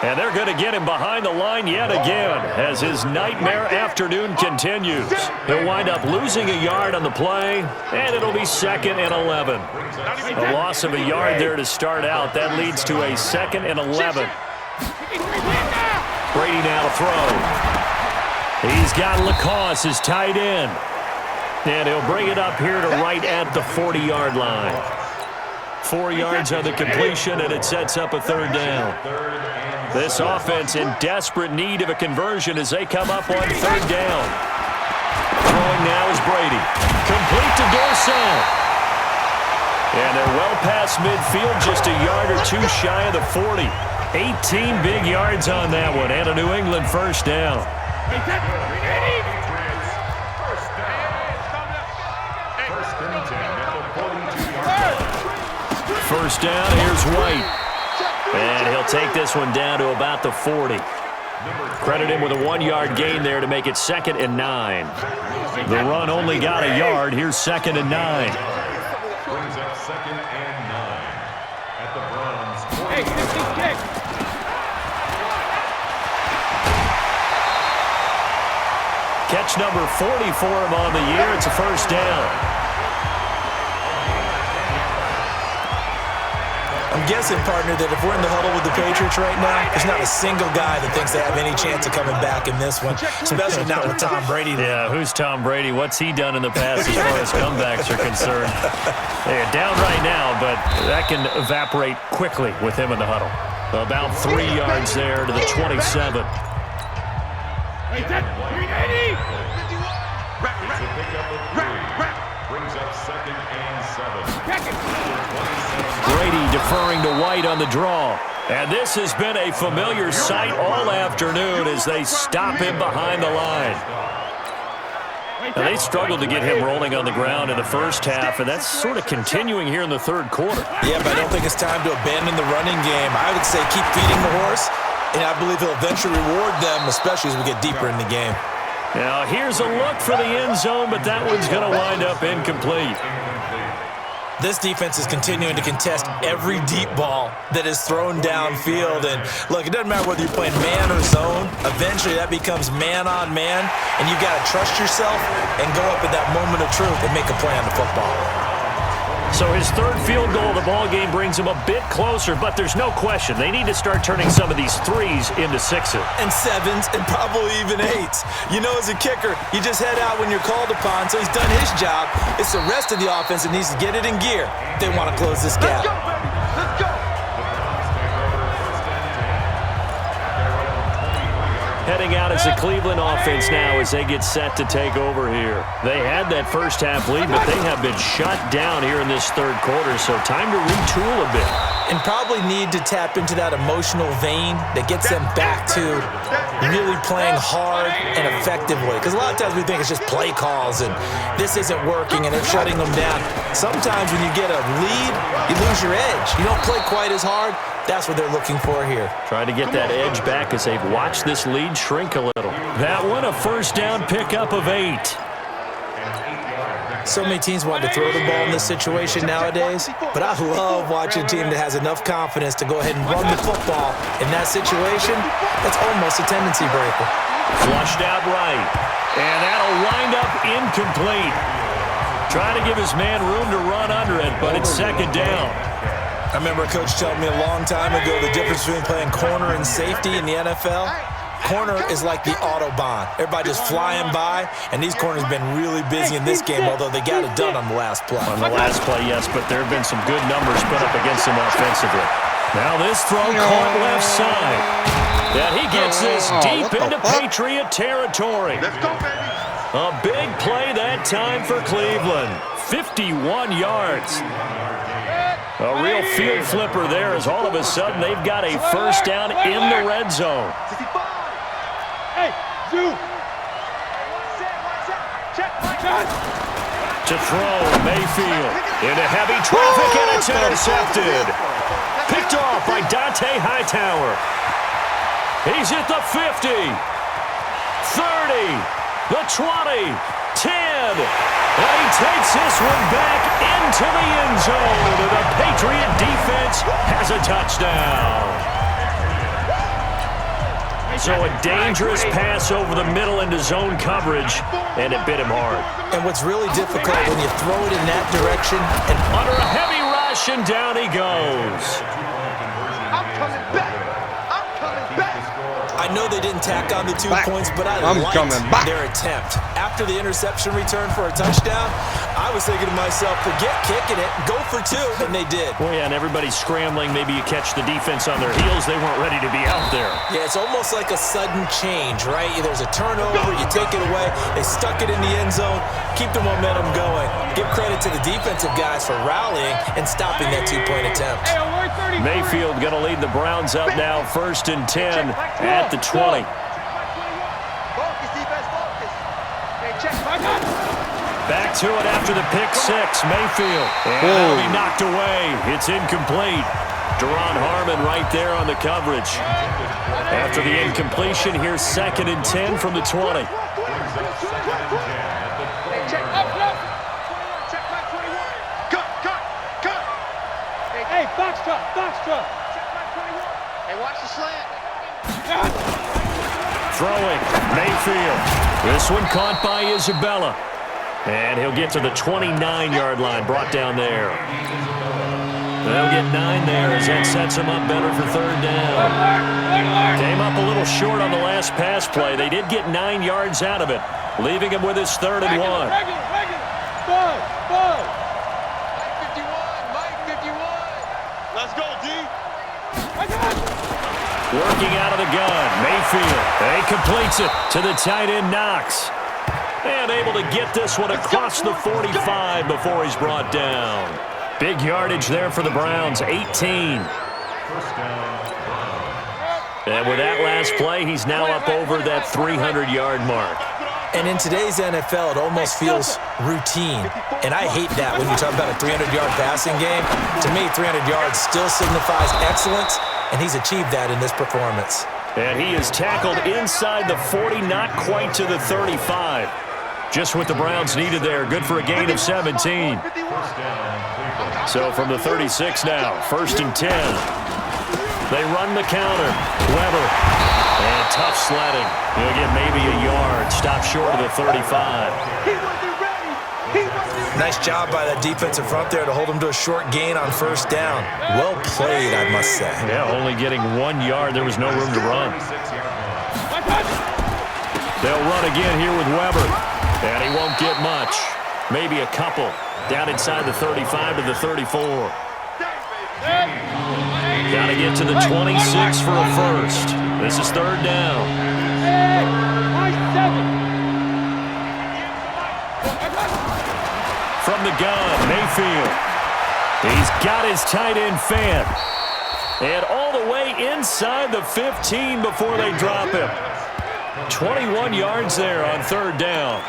And they're going to get him behind the line yet again as his nightmare afternoon continues. He'll wind up losing a yard on the play, and it'll be 2nd and 11. A loss of a yard there to start out. That leads to a 2nd and 11. Brady now to throw. He's got Lacoste, his tight end. And he'll bring it up here to right at the 40-yard line. 4 yards on the completion, and it sets up a 3rd down. This offense in desperate need of a conversion as they come up on 3rd down. Throwing now is Brady. Complete to Dorsett. And they're well past midfield, just a yard or 2 shy of the 40. 18 big yards on that one, and a New England 1st down. First down, here's White. And he'll take this one down to about the 40. Credit him with a 1-yard gain there to make it 2nd and 9. The run only got a yard. Here's 2nd and 9. Brings up 2nd and 9 at the Browns. Hey, 50 kick. Catch number 40 for him on the year. It's a 1st down. I'm guessing, partner, that if we're in the huddle with the Patriots right now, there's not a single guy that thinks they have any chance of coming back in this one, especially not with Tom Brady. Yeah, who's Tom Brady? What's he done in the past as far as comebacks are concerned? They're down right now, but that can evaporate quickly with him in the huddle. About 3 yards there to the 27. It's a pickup of 3. Brings up 2nd and 7. Brady deferring to White on the draw. And this has been a familiar sight all afternoon as they stop him behind the line. Now, they struggled to get him rolling on the ground in the first half, and that's sort of continuing here in the third quarter. Yeah, but I don't think it's time to abandon the running game. I would say keep feeding the horse, and I believe he'll eventually reward them, especially as we get deeper in the game. Now, here's a look for the end zone, but that one's going to wind up incomplete. This defense is continuing to contest every deep ball that is thrown downfield. And, look, it doesn't matter whether you're playing man or zone. Eventually, that becomes man-on-man, and you've got to trust yourself and go up at that moment of truth and make a play on the football. So his third field goal of the ball game brings him a bit closer, but there's no question they need to start turning some of these threes into sixes. And sevens and probably even eights. You know, as a kicker, you just head out when you're called upon, so he's done his job. It's the rest of the offense that needs to get it in gear. They want to close this gap. Let's go, baby. Let's go. Heading out as the Cleveland offense now as they get set to take over here. They had that first half lead, but they have been shut down here in this third quarter, so time to retool a bit. And probably need to tap into that emotional vein that gets them back to really playing hard and effectively. Because a lot of times we think it's just play calls and this isn't working and they're shutting them down. Sometimes when you get a lead, you lose your edge. You don't play quite as hard. That's what they're looking for here. Trying to get that edge back as they've watched this lead shrink a little. That one, a first down pickup of 8. So many teams want to throw the ball in this situation nowadays, but I love watching a team that has enough confidence to go ahead and run the football. In that situation, that's almost a tendency breaker. Flushed out right, and that'll wind up incomplete. Trying to give his man room to run under it, but it's second down. I remember a coach telling me a long time ago the difference between playing corner and safety in the NFL. Corner is like the Autobahn. Everybody just flying by, and these corners have been really busy in this game, although they got it done on the last play. On the last play, yes, but there have been some good numbers put up against them offensively. Now this throw caught left side. And he gets this deep into Patriot territory. Let's go, baby. A big play that time for Cleveland. 51 yards. A real field flipper there as all of a sudden they've got a first down in the red zone. Hey, Zoo. To throw, Mayfield into heavy traffic, and it's intercepted. Picked off by Dante Hightower. He's at the 50, 30, the 20, 10, and he takes this one back into the end zone, and the Patriot defense has a touchdown. So a dangerous pass over the middle into zone coverage, and it bit him hard. And what's really difficult when you throw it in that direction and Under a heavy rush, and down he goes. I'm coming back. I'm coming back. I know they didn't tack on the 2 points, but I liked their attempt. After the interception return for a touchdown, I was thinking to myself, forget kicking it, go for 2, and they did. Well, yeah, and everybody's scrambling. Maybe you catch the defense on their heels. They weren't ready to be out there. Yeah, it's almost like a sudden change, right? There's a turnover, you take it away, they stuck it in the end zone, keep the momentum going. Give credit to the defensive guys for rallying and stopping that 2-point attempt. Mayfield going to lead the Browns up now, 1st and 10 at the 20. Focus, defense, focus. Hey, check my gun. Back to it after the pick 6, Mayfield. And that'll be knocked away. It's incomplete. Deron Harmon right there on the coverage. After the incompletion, here's 2nd and 10 from the 20. Hey, check up. Check my 21. Cut. Hey, box truck. Check my 21. Hey, watch the slant. Throwing, Mayfield. This one caught by Isabella. And he'll get to the 29-yard line, brought down there. They'll get 9 there as that sets them up better for third down. Came up a little short on the last pass play. They did get 9 yards out of it, leaving him with his 3rd and 1. Bud. Mike 51. Let's go, D. Working out of the gun, Mayfield. He completes it to the tight end, Knox. And able to get this one across the 45 before he's brought down. Big yardage there for the Browns, 18. And with that last play, he's now up over that 300-yard mark. And in today's NFL, it almost feels routine. And I hate that when you talk about a 300-yard passing game. To me, 300 yards still signifies excellence, and he's achieved that in this performance. And he is tackled inside the 40, not quite to the 35. Just what the Browns needed there. Good for a gain of 17. So from the 36 now, 1st and 10. They run the counter. Weber. And tough sledding. He'll get maybe a yard. Stop short of the 35. Nice job by that defensive front there to hold him to a short gain on 1st down. Well played, I must say. Yeah, only getting 1 yard. There was no room to run. They'll run again here with Weber. And he won't get much. Maybe a couple. Down inside the 35 to the 34. Got to get to the 26 for a first. This is 3rd down. From the gun, Mayfield. He's got his tight end fan. And all the way inside the 15 before they drop him. 21 yards there on 3rd down.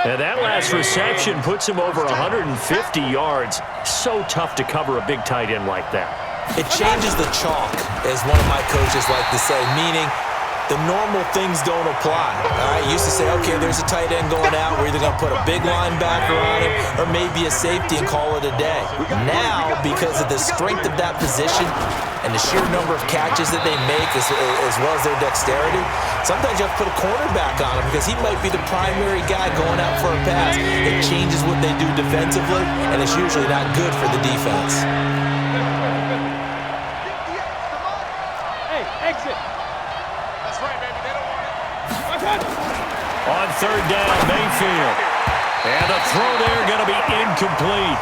And that last reception puts him over 150 yards. So tough to cover a big tight end like that. It changes the chalk, as one of my coaches like to say, meaning the normal things don't apply. All right, used to say, okay, there's a tight end going out. We're either going to put a big linebacker on him or maybe a safety and call it a day. Now, because of the strength of that position and the sheer number of catches that they make as well as their dexterity, sometimes you have to put a cornerback on him because he might be the primary guy going out for a pass. It changes what they do defensively, and it's usually not good for the defense. Hey, exit. That's right, baby. They don't want it. On 3rd down, Mayfield. And the throw there going to be incomplete.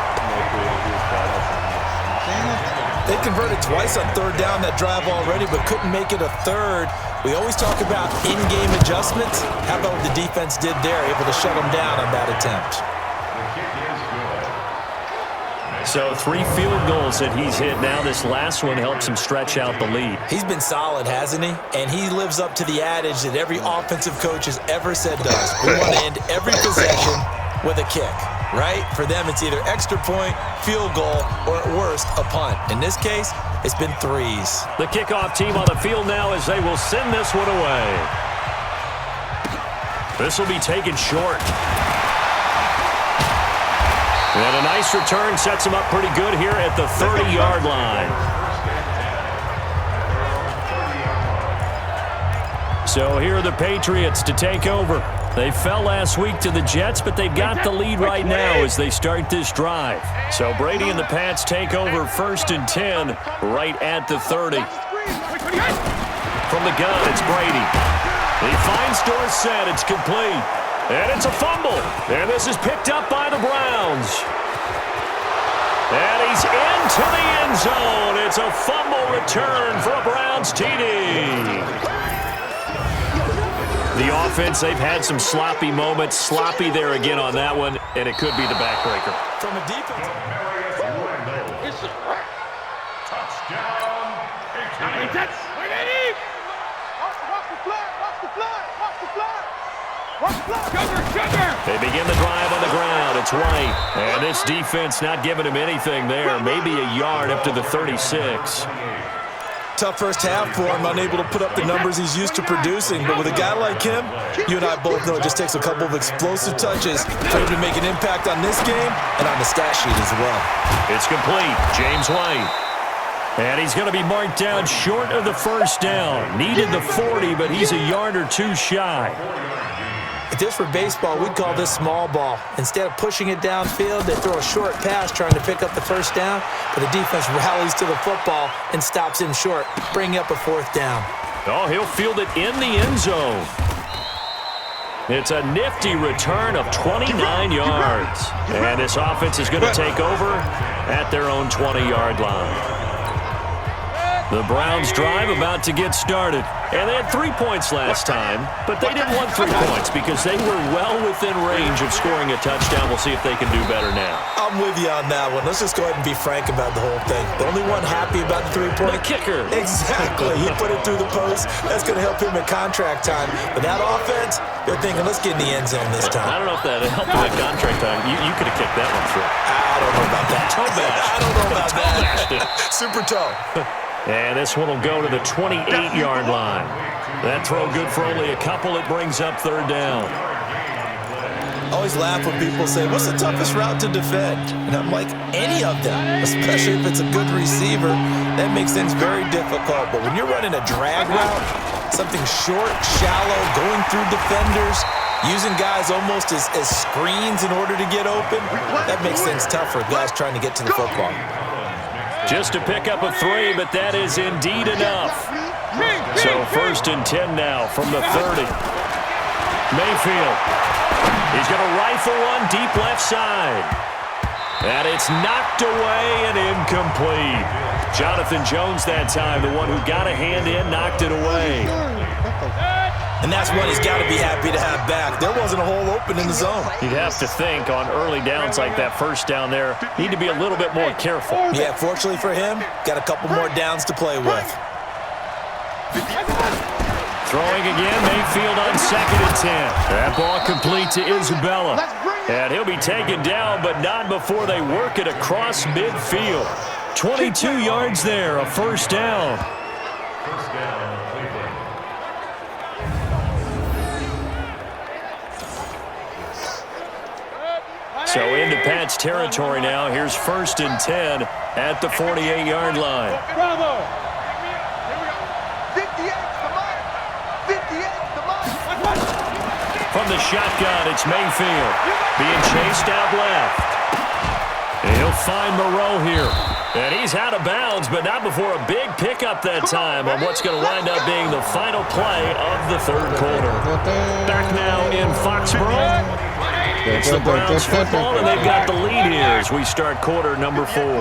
They converted twice on 3rd down that drive already, but couldn't make it a 3rd. We always talk about in-game adjustments. How about what the defense did there, able to shut them down on that attempt? So 3 field goals that he's hit now. This last one helps him stretch out the lead. He's been solid, hasn't he? And he lives up to the adage that every offensive coach has ever said does. We want to end every possession with a kick, right? For them, it's either extra point, field goal, or at worst, a punt. In this case, it's been 3s. The kickoff team on the field now as they will send this one away. This will be taken short. And a nice return sets him up pretty good here at the 30-yard line. So here are the Patriots to take over. They fell last week to the Jets, but they've got the lead right now as they start this drive. So Brady and the Pats take over 1st and 10 right at the 30. From the gun, it's Brady. He finds Dorsett. It's complete. And it's a fumble. And this is picked up by the Browns. And he's into the end zone. It's a fumble return for a Browns TD. The offense, they've had some sloppy moments. Sloppy there again on that one, and it could be the backbreaker. From a defense. Touchdown, Patriots. They begin the drive on the ground. It's White. And this defense not giving him anything there. Maybe a yard up to the 36. Tough first half for him, unable to put up the numbers he's used to producing. But with a guy like him, you and I both know it just takes a couple of explosive touches for him to make an impact on this game and on the stat sheet as well. It's complete. James White. And he's going to be marked down short of the 1st down. Needed the 40, but he's a yard or 2 shy. If this were baseball, we'd call this small ball. Instead of pushing it downfield, they throw a short pass trying to pick up the first down, but the defense rallies to the football and stops him short, bringing up a 4th down. Oh, he'll field it in the end zone. It's a nifty return of 29 yards. And this offense is going to take over at their own 20-yard line. The Browns drive about to get started. And they had 3 points last time, but they didn't want 3 points because they were well within range of scoring a touchdown. We'll see if they can do better now. I'm with you on that one. Let's just go ahead and be frank about the whole thing. The only one happy about the 3-point. The kicker. Exactly. He put it through the post. That's going to help him at contract time. But that offense, they're thinking, let's get in the end zone this time. I don't know if that helped him at contract time. You could have kicked that one through. I don't know about that. Toe bash. I don't know about that. Super toe. And this one will go to the 28-yard line. That throw good for only a couple. It brings up 3rd down. I always laugh when people say, what's the toughest route to defend? And I'm like, any of them, especially if it's a good receiver. That makes things very difficult. But when you're running a drag route, something short, shallow, going through defenders, using guys almost as screens in order to get open, that makes things tough for guys trying to get to the football. Just a pickup of 3, but that is indeed enough. So 1st and 10 now from the 30. Mayfield. He's going to rifle one deep left side. And it's knocked away and incomplete. Jonathan Jones that time, the one who got a hand in, knocked it away. And that's one he's got to be happy to have back. There wasn't a hole open in the zone. You'd have to think on early downs like that first down there, need to be a little bit more careful. Yeah, fortunately for him, got a couple more downs to play with. Throwing again, Mayfield on 2nd and 10. That ball complete to Isabella. And he'll be taken down, but not before they work it across midfield. 22 yards there, a 1st down. First down, Cleveland. So into Pat's territory now. Here's 1st and 10 at the 48-yard line. Bravo! 58, come on! 58, come on! From the shotgun, it's Mayfield being chased out left. And he'll find Moreau here. And he's out of bounds, but not before a big pickup that time on what's going to wind up being the final play of the 3rd quarter. Back now in Foxborough. It's the Browns football, and they've got the lead here as we start quarter number 4. On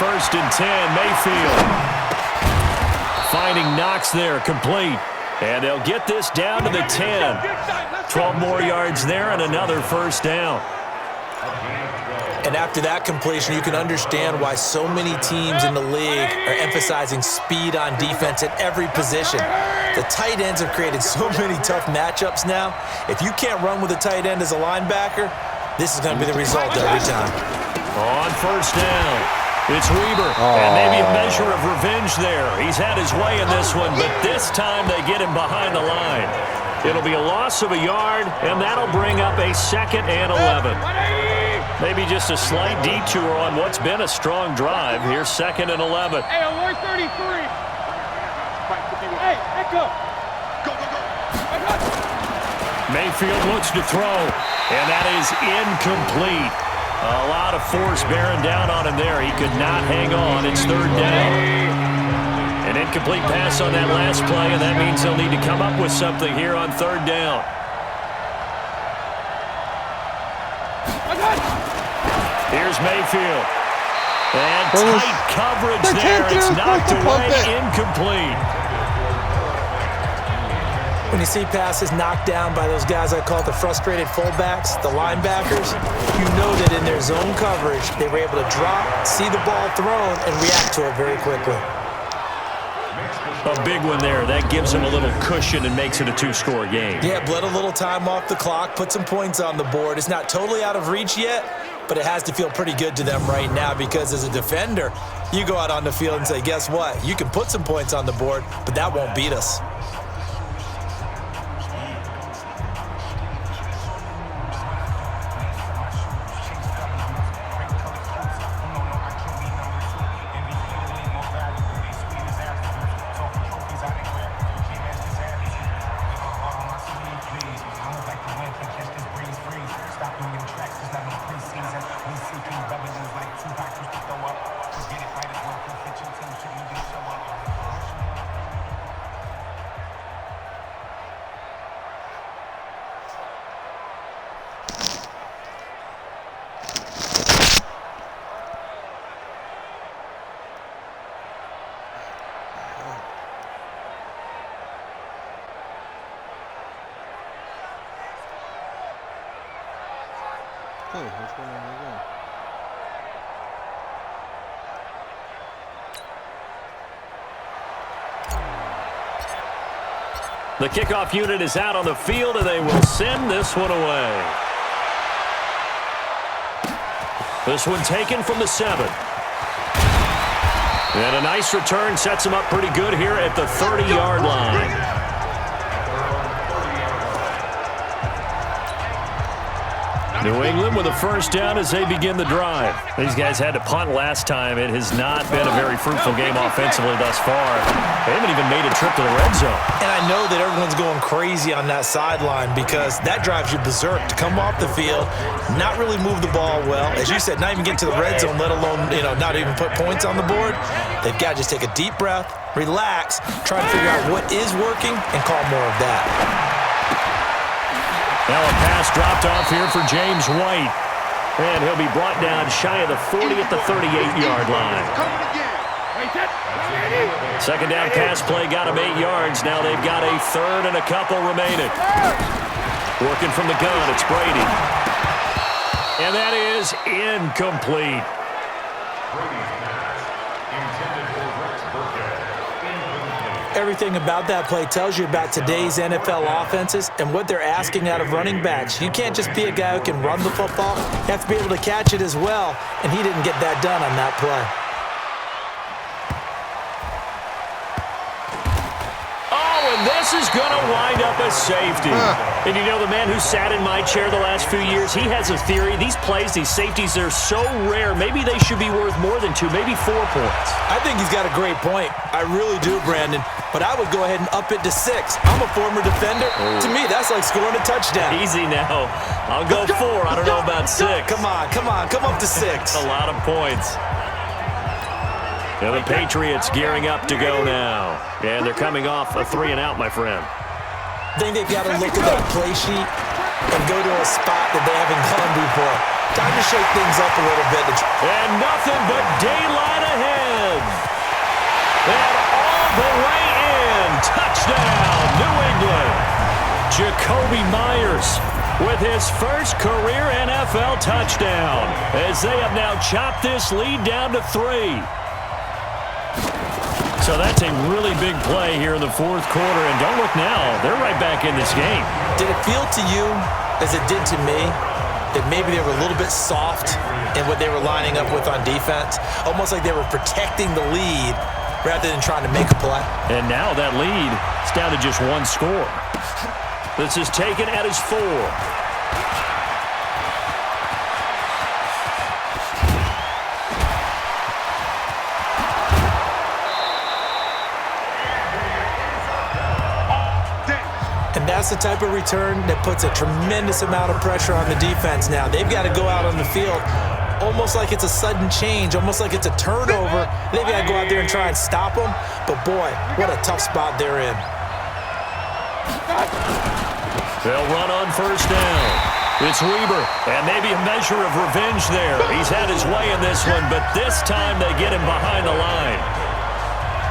1st and 10, Mayfield. Finding Knox there, complete. And they'll get this down to the 10. 12 more yards there and another 1st down. And after that completion, you can understand why so many teams in the league are emphasizing speed on defense at every position. The tight ends have created so many tough matchups now. If you can't run with a tight end as a linebacker, this is going to be the result every time. On 1st down, it's Weber. And maybe a measure of revenge there. He's had his way in this one, but this time they get him behind the line. It'll be a loss of a yard, and that'll bring up a 2nd and 11. Maybe just a slight detour on what's been a strong drive. Here's 2nd and 11. Hey, on 133. Hey, echo. Go, go, go! Mayfield looks to throw, and that is incomplete. A lot of force bearing down on him there. He could not hang on. It's 3rd down. An incomplete pass on that last play, and that means they'll need to come up with something here on 3rd down. Here's Mayfield. And tight coverage there. It's knocked away, incomplete. When you see passes knocked down by those guys I call the frustrated fullbacks, the linebackers, you know that in their zone coverage, they were able to drop, see the ball thrown, and react to it very quickly. A big one there. That gives them a little cushion and makes it a 2-score game. Yeah, bled a little time off the clock, put some points on the board. It's not totally out of reach yet, but it has to feel pretty good to them right now because as a defender, you go out on the field and say, guess what? You can put some points on the board, but that won't beat us. What's going on again? The kickoff unit is out on the field, and they will send this one away. This one taken from the 7. And a nice return sets him up pretty good here at the 30-yard line. New England with a first down as they begin the drive. These guys had to punt last time. It has not been a very fruitful game offensively thus far. They haven't even made a trip to the red zone. And I know that everyone's going crazy on that sideline because that drives you berserk to come off the field, not really move the ball well. As you said, not even get to the red zone, let alone, not even put points on the board. They've got to just take a deep breath, relax, try to figure out what is working, and call more of that. Now a pass dropped off here for James White. And he'll be brought down shy of the 40 at the 38-yard line. Second down pass play got him 8 yards. Now they've got a third and a couple remaining. Working from the gun, it's Brady. And that is incomplete. Everything about that play tells you about today's NFL offenses and what they're asking out of running backs. You can't just be a guy who can run the football. You have to be able to catch it as well, and he didn't get that done on that play. This is going to wind up a safety. And the man who sat in my chair the last few years, he has a theory. These plays, these safeties, they're so rare. Maybe they should be worth more than 2, maybe 4 points. I think he's got a great point. I really do, Brandon. But I would go ahead and up it to 6. I'm a former defender. To me, that's like scoring a touchdown. Easy now. I'll go 4. I don't know about 6. Come on. Come up to 6. That's a lot of points. And the Patriots gearing up to go now. And they're coming off a 3-and-out, my friend. I think they've got to look at that play sheet and go to a spot that they haven't gone before. Time to shake things up a little bit. And nothing but daylight ahead. And all the way in. Touchdown, New England. Jacoby Myers with his first career NFL touchdown as they have now chopped this lead down to 3. So that's a really big play here in the fourth quarter. And don't look now. They're right back in this game. Did it feel to you, as it did to me, that maybe they were a little bit soft in what they were lining up with on defense? Almost like they were protecting the lead rather than trying to make a play. And now that lead is down to just 1 score. This is taken at his 4. That's the type of return that puts a tremendous amount of pressure on the defense now. They've got to go out on the field almost like it's a sudden change, almost like it's a turnover. They've got to go out there and try and stop them. But, boy, what a tough spot they're in. They'll run on first down. It's Weber, and maybe a measure of revenge there. He's had his way in this one, but this time they get him behind the line.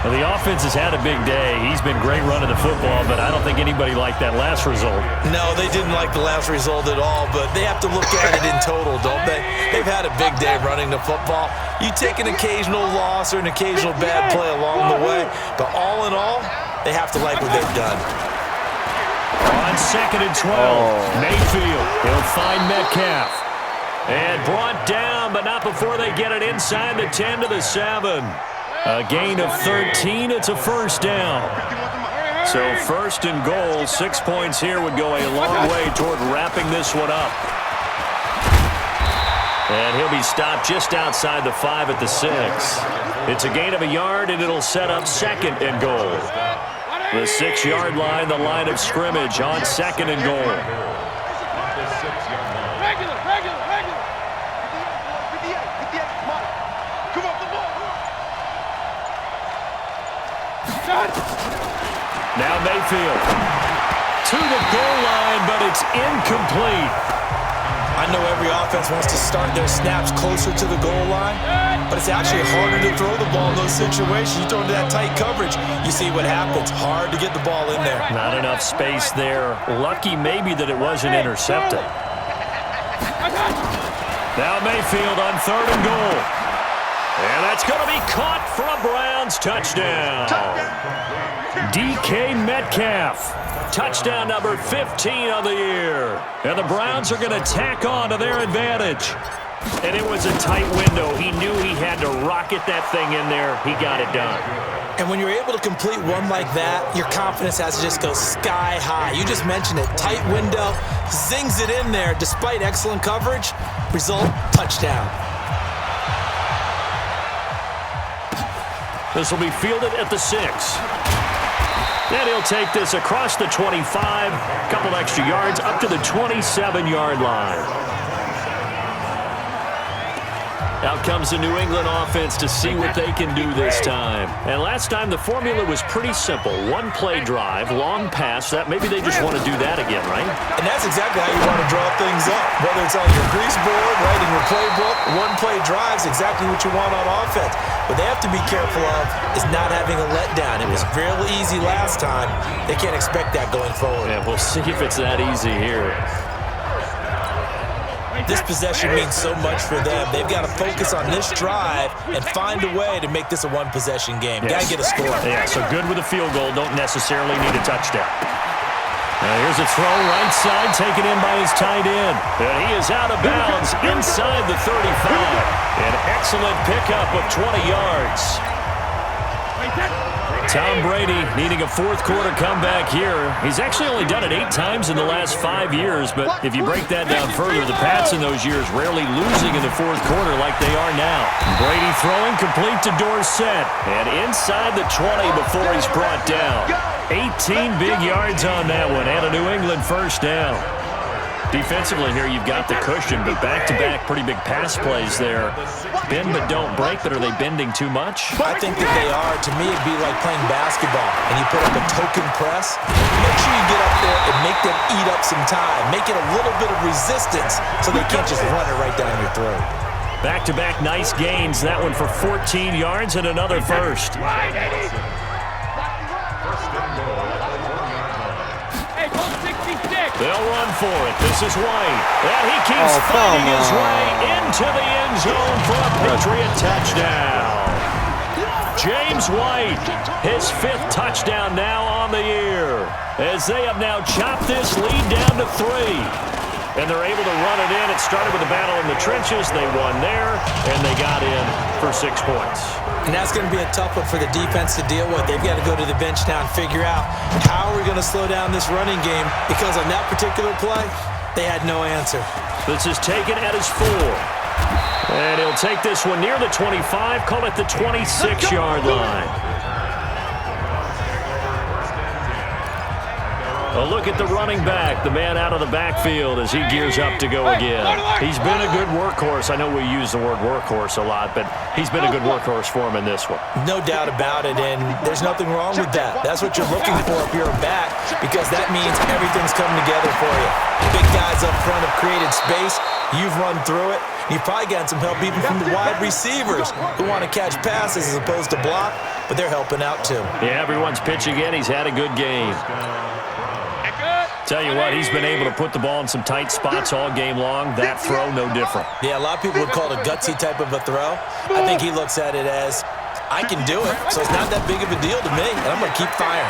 Well, the offense has had a big day. He's been great running the football, but I don't think anybody liked that last result. No, they didn't like the last result at all, but they have to look at it in total, don't they? They've had a big day running the football. You take an occasional loss or an occasional bad play along the way, but all in all, they have to like what they've done. On 2nd and 12, Mayfield. He'll find Metcalf. And brought down, but not before they get it inside the 10 to the 7. A gain of 13. It's a first down. So 1st and goal, 6 points here would go a long way toward wrapping this one up. And he'll be stopped just outside the 5 at the 6. It's a gain of a yard, and it'll set up 2nd and goal. The 6-yard line, the line of scrimmage on 2nd and goal. Now Mayfield to the goal line, but it's incomplete. I know every offense wants to start their snaps closer to the goal line, but it's actually harder to throw the ball in those situations. You throw into that tight coverage, you see what happens. Hard to get the ball in there. Not enough space there. Lucky maybe that it wasn't intercepted. Now Mayfield on 3rd and goal. And that's going to be caught for a Browns touchdown. DK Metcalf, touchdown number 15 on the year. And the Browns are going to tack on to their advantage. And it was a tight window. He knew he had to rocket that thing in there. He got it done. And when you're able to complete one like that, your confidence has to just go sky high. You just mentioned it. Tight window, zings it in there despite excellent coverage. Result, touchdown. This will be fielded at the 6. And he'll take this across the 25, a couple extra yards, up to the 27-yard line. Out comes the New England offense to see what they can do this time. And last time, the formula was pretty simple. One-play drive, long pass. That maybe they just want to do that again, right? And that's exactly how you want to draw things up. Whether it's on your grease board, writing your playbook, one-play drives, exactly what you want on offense. What they have to be careful of is not having a letdown. It was real easy last time. They can't expect that going forward. Yeah, we'll see if it's that easy here. This possession means so much for them. They've got to focus on this drive and find a way to make this a one-possession game. Yes. Got to get a score. Yeah, so good with a field goal. Don't necessarily need a touchdown. Now here's a throw right side, taken in by his tight end. And he is out of bounds inside the 35. An excellent pickup of 20 yards. Tom Brady needing a fourth-quarter comeback here. He's actually only done it 8 times in the last 5 years, but if you break that down further, the Pats in those years rarely losing in the fourth quarter like they are now. Brady throwing complete to Dorsett, and inside the 20 before he's brought down. 18 big yards on that one, and a New England first down. Defensively here, you've got the cushion, but back-to-back pretty big pass plays there. Bend but don't break, but are they bending too much? I think that they are. To me, it'd be like playing basketball, and you put up a token press. Make sure you get up there and make them eat up some time. Make it a little bit of resistance so they can't just run it right down your throat. Back-to-back nice gains. That one for 14 yards and another first. They'll run for it. This is White. And he keeps finding his way into the end zone for a Patriot touchdown. James White, his 5th touchdown now on the year, as they have now chopped this lead down to 3. And they're able to run it in. It started with a battle in the trenches. They won there, and they got in for 6 points. And that's going to be a tough one for the defense to deal with. They've got to go to the bench now and figure out how are we going to slow down this running game, because on that particular play, they had no answer. This is taken at his 4. And he'll take this one near the 25, call it the 26-yard line. A look at the running back, the man out of the backfield as he gears up to go again. He's been a good workhorse. I know we use the word workhorse a lot, but he's been a good workhorse for him in this one. No doubt about it, and there's nothing wrong with that. That's what you're looking for if you're a back, because that means everything's coming together for you. Big guys up front have created space. You've run through it. You've probably gotten some help even from the wide receivers who want to catch passes as opposed to block, but they're helping out too. Yeah, everyone's pitching in. He's had a good game. Tell you what, he's been able to put the ball in some tight spots all game long. That throw, no different. Yeah, a lot of people would call it a gutsy type of a throw. I think he looks at it as, I can do it, so it's not that big of a deal to me, and I'm going to keep firing.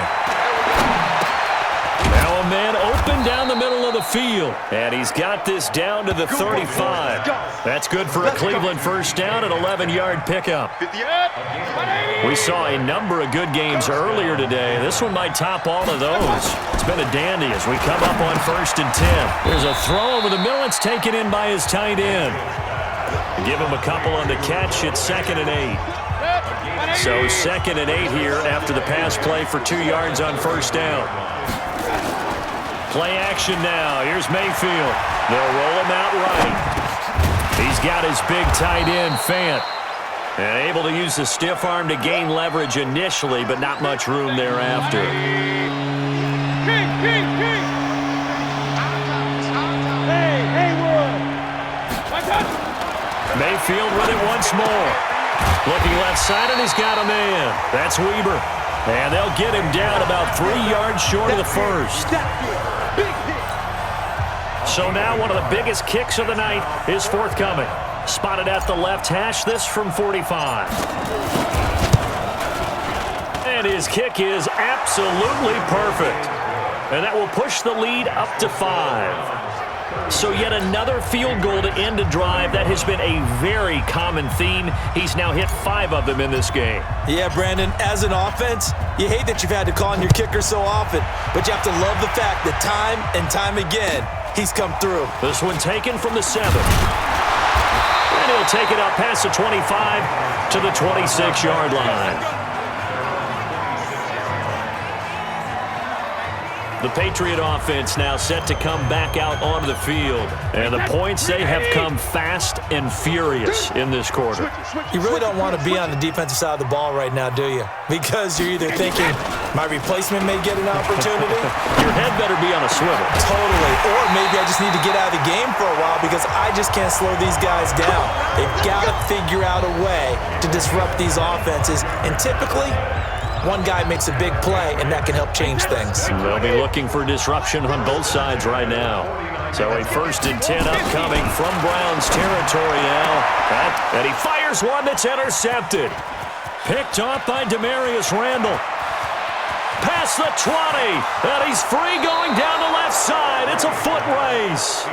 Now a man open down the middle of the field, and he's got this down to the 35. That's good for a Cleveland first down, an 11-yard pickup. We saw a number of good games earlier today. This one might top all of those. It's been a dandy as we come up on 1st and 10. There's a throw over the middle. It's taken in by his tight end. Give him a couple on the catch. It's 2nd and 8. So 2nd and 8 here after the pass play for 2 yards on first down. Play action now. Here's Mayfield. They'll roll him out right. He's got his big tight end, Fant. And able to use the stiff arm to gain leverage initially, but not much room thereafter. Mayfield with it once more. Looking left side, and he's got a man. That's Weber. And they'll get him down about 3 yards short of the first. So now one of the biggest kicks of the night is forthcoming. Spotted at the left hash, this from 45. And his kick is absolutely perfect. And that will push the lead up to 5. So yet another field goal to end a drive. That has been a very common theme. He's now hit 5 of them in this game. Yeah, Brandon, as an offense, you hate that you've had to call on your kicker so often, but you have to love the fact that time and time again, he's come through. This one taken from the 7. And he'll take it up past the 25 to the 26-yard line. The Patriot offense now set to come back out onto the field. And the points, they have come fast and furious in this quarter. You really don't want to be on the defensive side of the ball right now, do you? Because you're either thinking, my replacement may get an opportunity. Your head better be on a swivel. Totally. Or maybe I just need to get out of the game for a while because I just can't slow these guys down. They've got to figure out a way to disrupt these offenses. And typically, one guy makes a big play, and that can help change things. They'll be looking for disruption on both sides right now. So a 1st and 10 upcoming from Browns territory now. And he fires one that's intercepted. Picked off by Demarius Randall. Past the 20, and he's free going down the left side. It's a foot race.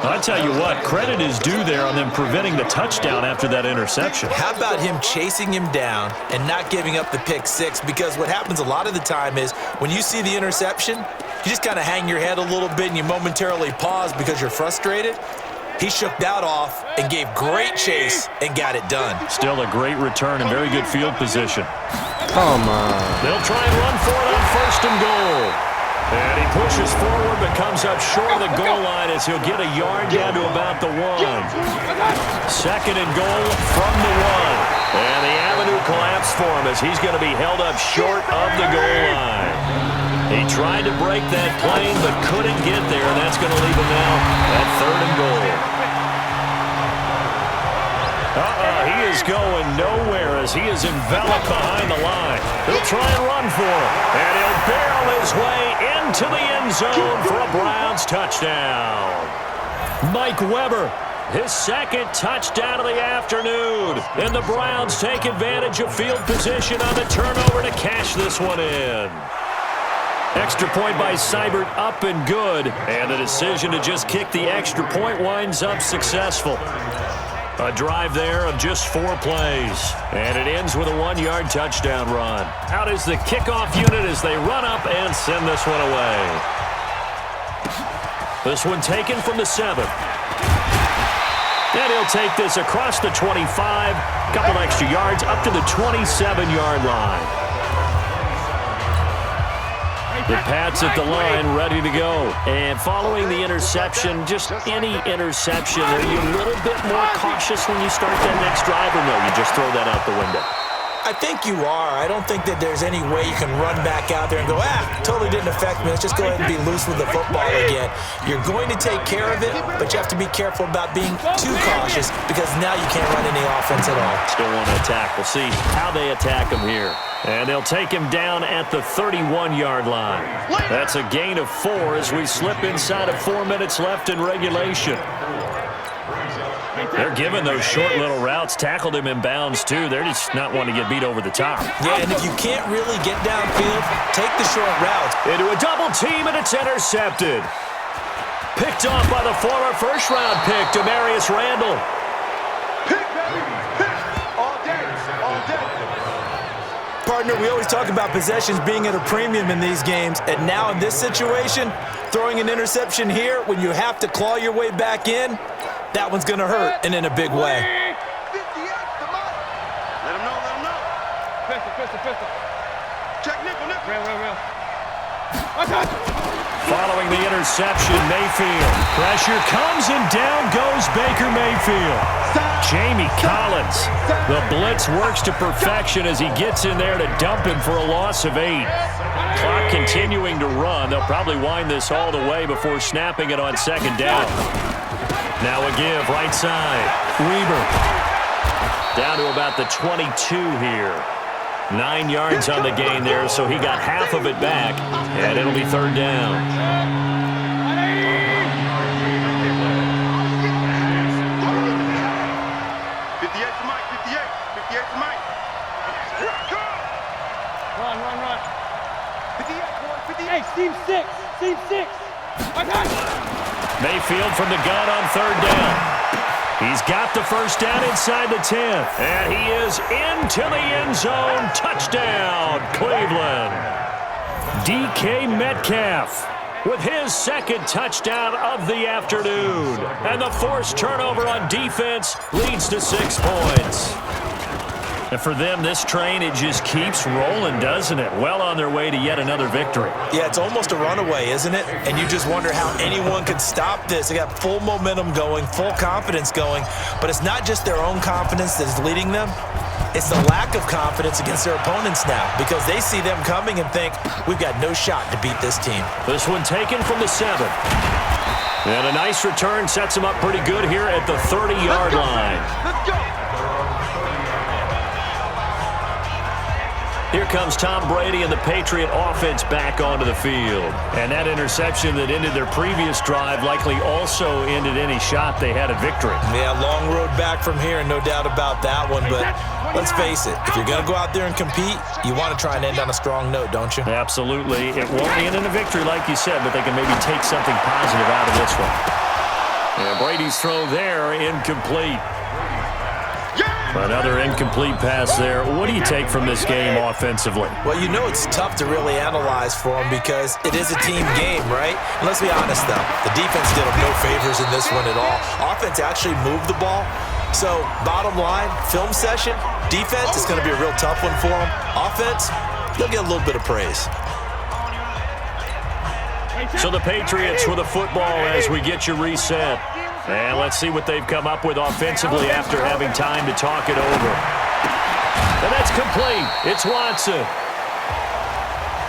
I tell you what, credit is due there on them preventing the touchdown after that interception. How about him chasing him down and not giving up the pick 6? Because what happens a lot of the time is when you see the interception, you just kind of hang your head a little bit and you momentarily pause because you're frustrated. He shook that off and gave great chase and got it done. Still a great return and very good field position. Come on. They'll try and run for it on 1st and goal. And he pushes forward but comes up short of the goal line as he'll get a yard down to about the 1. 2nd and goal from the 1. And the avenue collapsed for him as he's going to be held up short of the goal line. He tried to break that plane but couldn't get there, and that's going to leave him now at 3rd and goal. He is going nowhere as he is enveloped behind the line. He'll try and run for it, and he'll barrel his way into the end zone for a Browns touchdown. Mike Weber, his 2nd touchdown of the afternoon. And the Browns take advantage of field position on the turnover to cash this one in. Extra point by Seibert up and good. And the decision to just kick the extra point winds up successful. A drive there of just 4 plays. And it ends with a 1-yard touchdown run. Out is the kickoff unit as they run up and send this one away. This one taken from the 7. And he'll take this across the 25. Couple extra yards up to the 27-yard line. The Pats at the line, ready to go. And following the interception, just any interception, are you a little bit more cautious when you start that next drive, or no, you just throw that out the window? I think you are. I don't think that there's any way you can run back out there and go, totally didn't affect me. Let's just go ahead and be loose with the football again. You're going to take care of it, but you have to be careful about being too cautious because now you can't run any offense at all. Still want to attack. We'll see how they attack him here. And they'll take him down at the 31-yard line. That's a gain of 4 as we slip inside of 4 minutes left in regulation. They're giving those short little routes. Tackled him in bounds, too. They're just not wanting to get beat over the top. Yeah, and if you can't really get downfield, take the short routes. Into a double team, and it's intercepted. Picked off by the former first-round pick, Demarius Randall. Partner, we always talk about possessions being at a premium in these games, and now in this situation, throwing an interception here when you have to claw your way back in, that one's going to hurt, and in a big way. Let him know. Pistol. Check nickel. Real. Following the interception, Mayfield. Pressure comes, and down goes Baker Mayfield. Jamie Collins. The blitz works to perfection as he gets in there to dump him for a loss of 8. Clock continuing to run. They'll probably wind this all the way before snapping it on 2nd down. Now a give, right side. Weber. Down to about the 22 here. 9 yards on the gain there, so he got half of it back, and it'll be third down. 58 to Mike, 58. 58 to Mike. Run. 58, boy, 58. Hey, Team 6. Team 6. Mayfield from the gun on third down. He's got the first down inside the 10, and he is into the end zone. Touchdown, Cleveland. DK Metcalf with his second touchdown of the afternoon. And the forced turnover on defense leads to 6 points. And for them, this train, it just keeps rolling, doesn't it? Well on their way to yet another victory. Yeah, it's almost a runaway, isn't it? And you just wonder how anyone could stop this. They got full momentum going, full confidence going. But it's not just their own confidence that is leading them. It's the lack of confidence against their opponents now, because they see them coming and think, we've got no shot to beat this team. This one taken from the 7. And a nice return sets him up pretty good here at the 30-yard line. Let's go. Here comes Tom Brady and the Patriot offense back onto the field. And that interception that ended their previous drive likely also ended any shot they had at victory. Yeah, long road back from here, no doubt about that one. But let's face it, if you're going to go out there and compete, you want to try and end on a strong note, don't you? Absolutely. It won't end in a victory like you said, but they can maybe take something positive out of this one. And Brady's throw there, incomplete. Another incomplete pass there. What do you take from this game offensively? Well, you know it's tough to really analyze for them because it is a team game, right? And let's be honest, though. The defense did them no favors in this one at all. Offense actually moved the ball. So, bottom line, film session, defense is going to be a real tough one for them. Offense, they'll get a little bit of praise. So the Patriots with the football as we get you reset. And let's see what they've come up with offensively after having time to talk it over. And that's complete. It's Watson.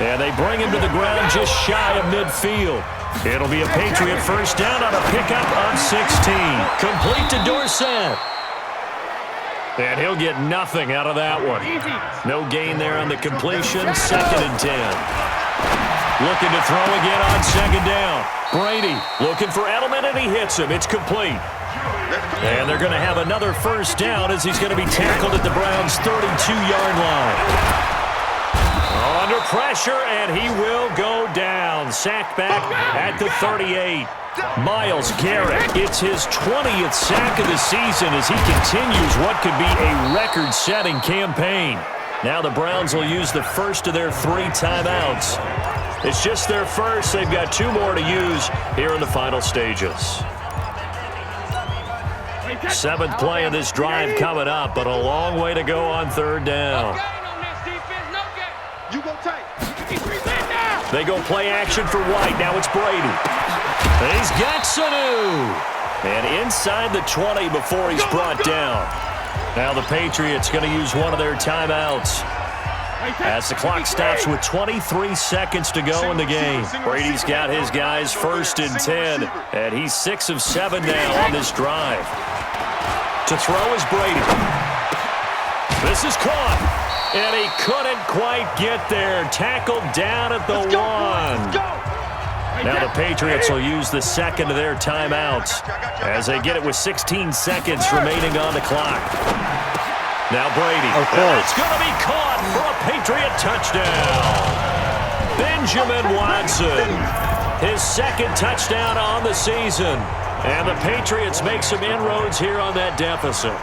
And they bring him to the ground just shy of midfield. It'll be a Patriot first down on a pickup of 16. Complete to Dorsett. And he'll get nothing out of that one. No gain there on the completion. 2nd and 10. Looking to throw again on 2nd down. Brady looking for Edelman, and he hits him. It's complete. And they're going to have another first down as he's going to be tackled at the Browns' 32-yard line. Under pressure, and he will go down. Sacked back at the 38. Myles Garrett, it's his 20th sack of the season as he continues what could be a record-setting campaign. Now the Browns will use the first of their 3 timeouts. It's just their first. They've got 2 more to use here in the final stages. 7th play of this drive coming up, but a long way to go on 3rd down. They go play action for White. Now it's Brady. He's got Sanu. And inside the 20 before he's brought down. Now the Patriots going to use one of their timeouts as the clock stops with 23 seconds to go in the game. Brady's got his guys 1st and 10, and he's 6 of 7 now on this drive. To throw is Brady. This is caught, and he couldn't quite get there. Tackled down at the 1. Now the Patriots will use the 2nd of their timeouts as they get it with 16 seconds remaining on the clock. Now Brady. And it's going to be caught for a Patriot touchdown. Benjamin Watson. His 2nd touchdown on the season. And the Patriots make some inroads here on that deficit.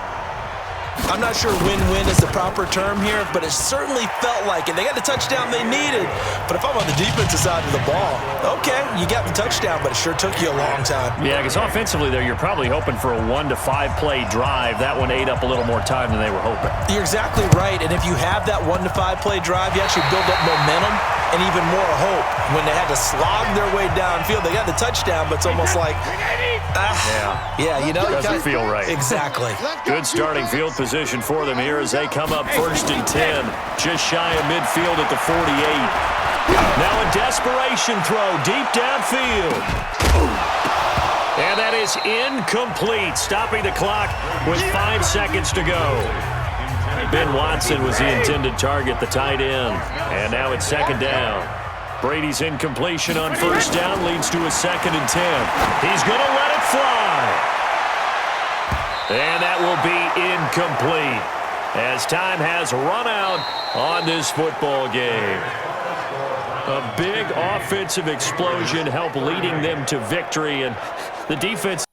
I'm not sure win-win is the proper term here, but it certainly felt like it. They got the touchdown they needed. But if I'm on the defensive side of the ball, okay, you got the touchdown, but it sure took you a long time. Yeah, because offensively there, you're probably hoping for a 1 to 5 play drive. That one ate up a little more time than they were hoping. You're exactly right. And if you have that 1 to 5 play drive, you actually build up momentum and even more hope. When they had to slog their way downfield, they got the touchdown, but it's almost like, yeah, you know. Doesn't feel right. Exactly. Good starting field position for them here as they come up 1st and 10, just shy of midfield at the 48. Now a desperation throw deep downfield. And that is incomplete, stopping the clock with 5 seconds to go. Ben Watson was the intended target, the tight end. And now it's second down. Brady's incompletion on first down leads to a 2nd and 10. He's going to let it fly. And that will be incomplete as time has run out on this football game. A big offensive explosion helped leading them to victory, and the defense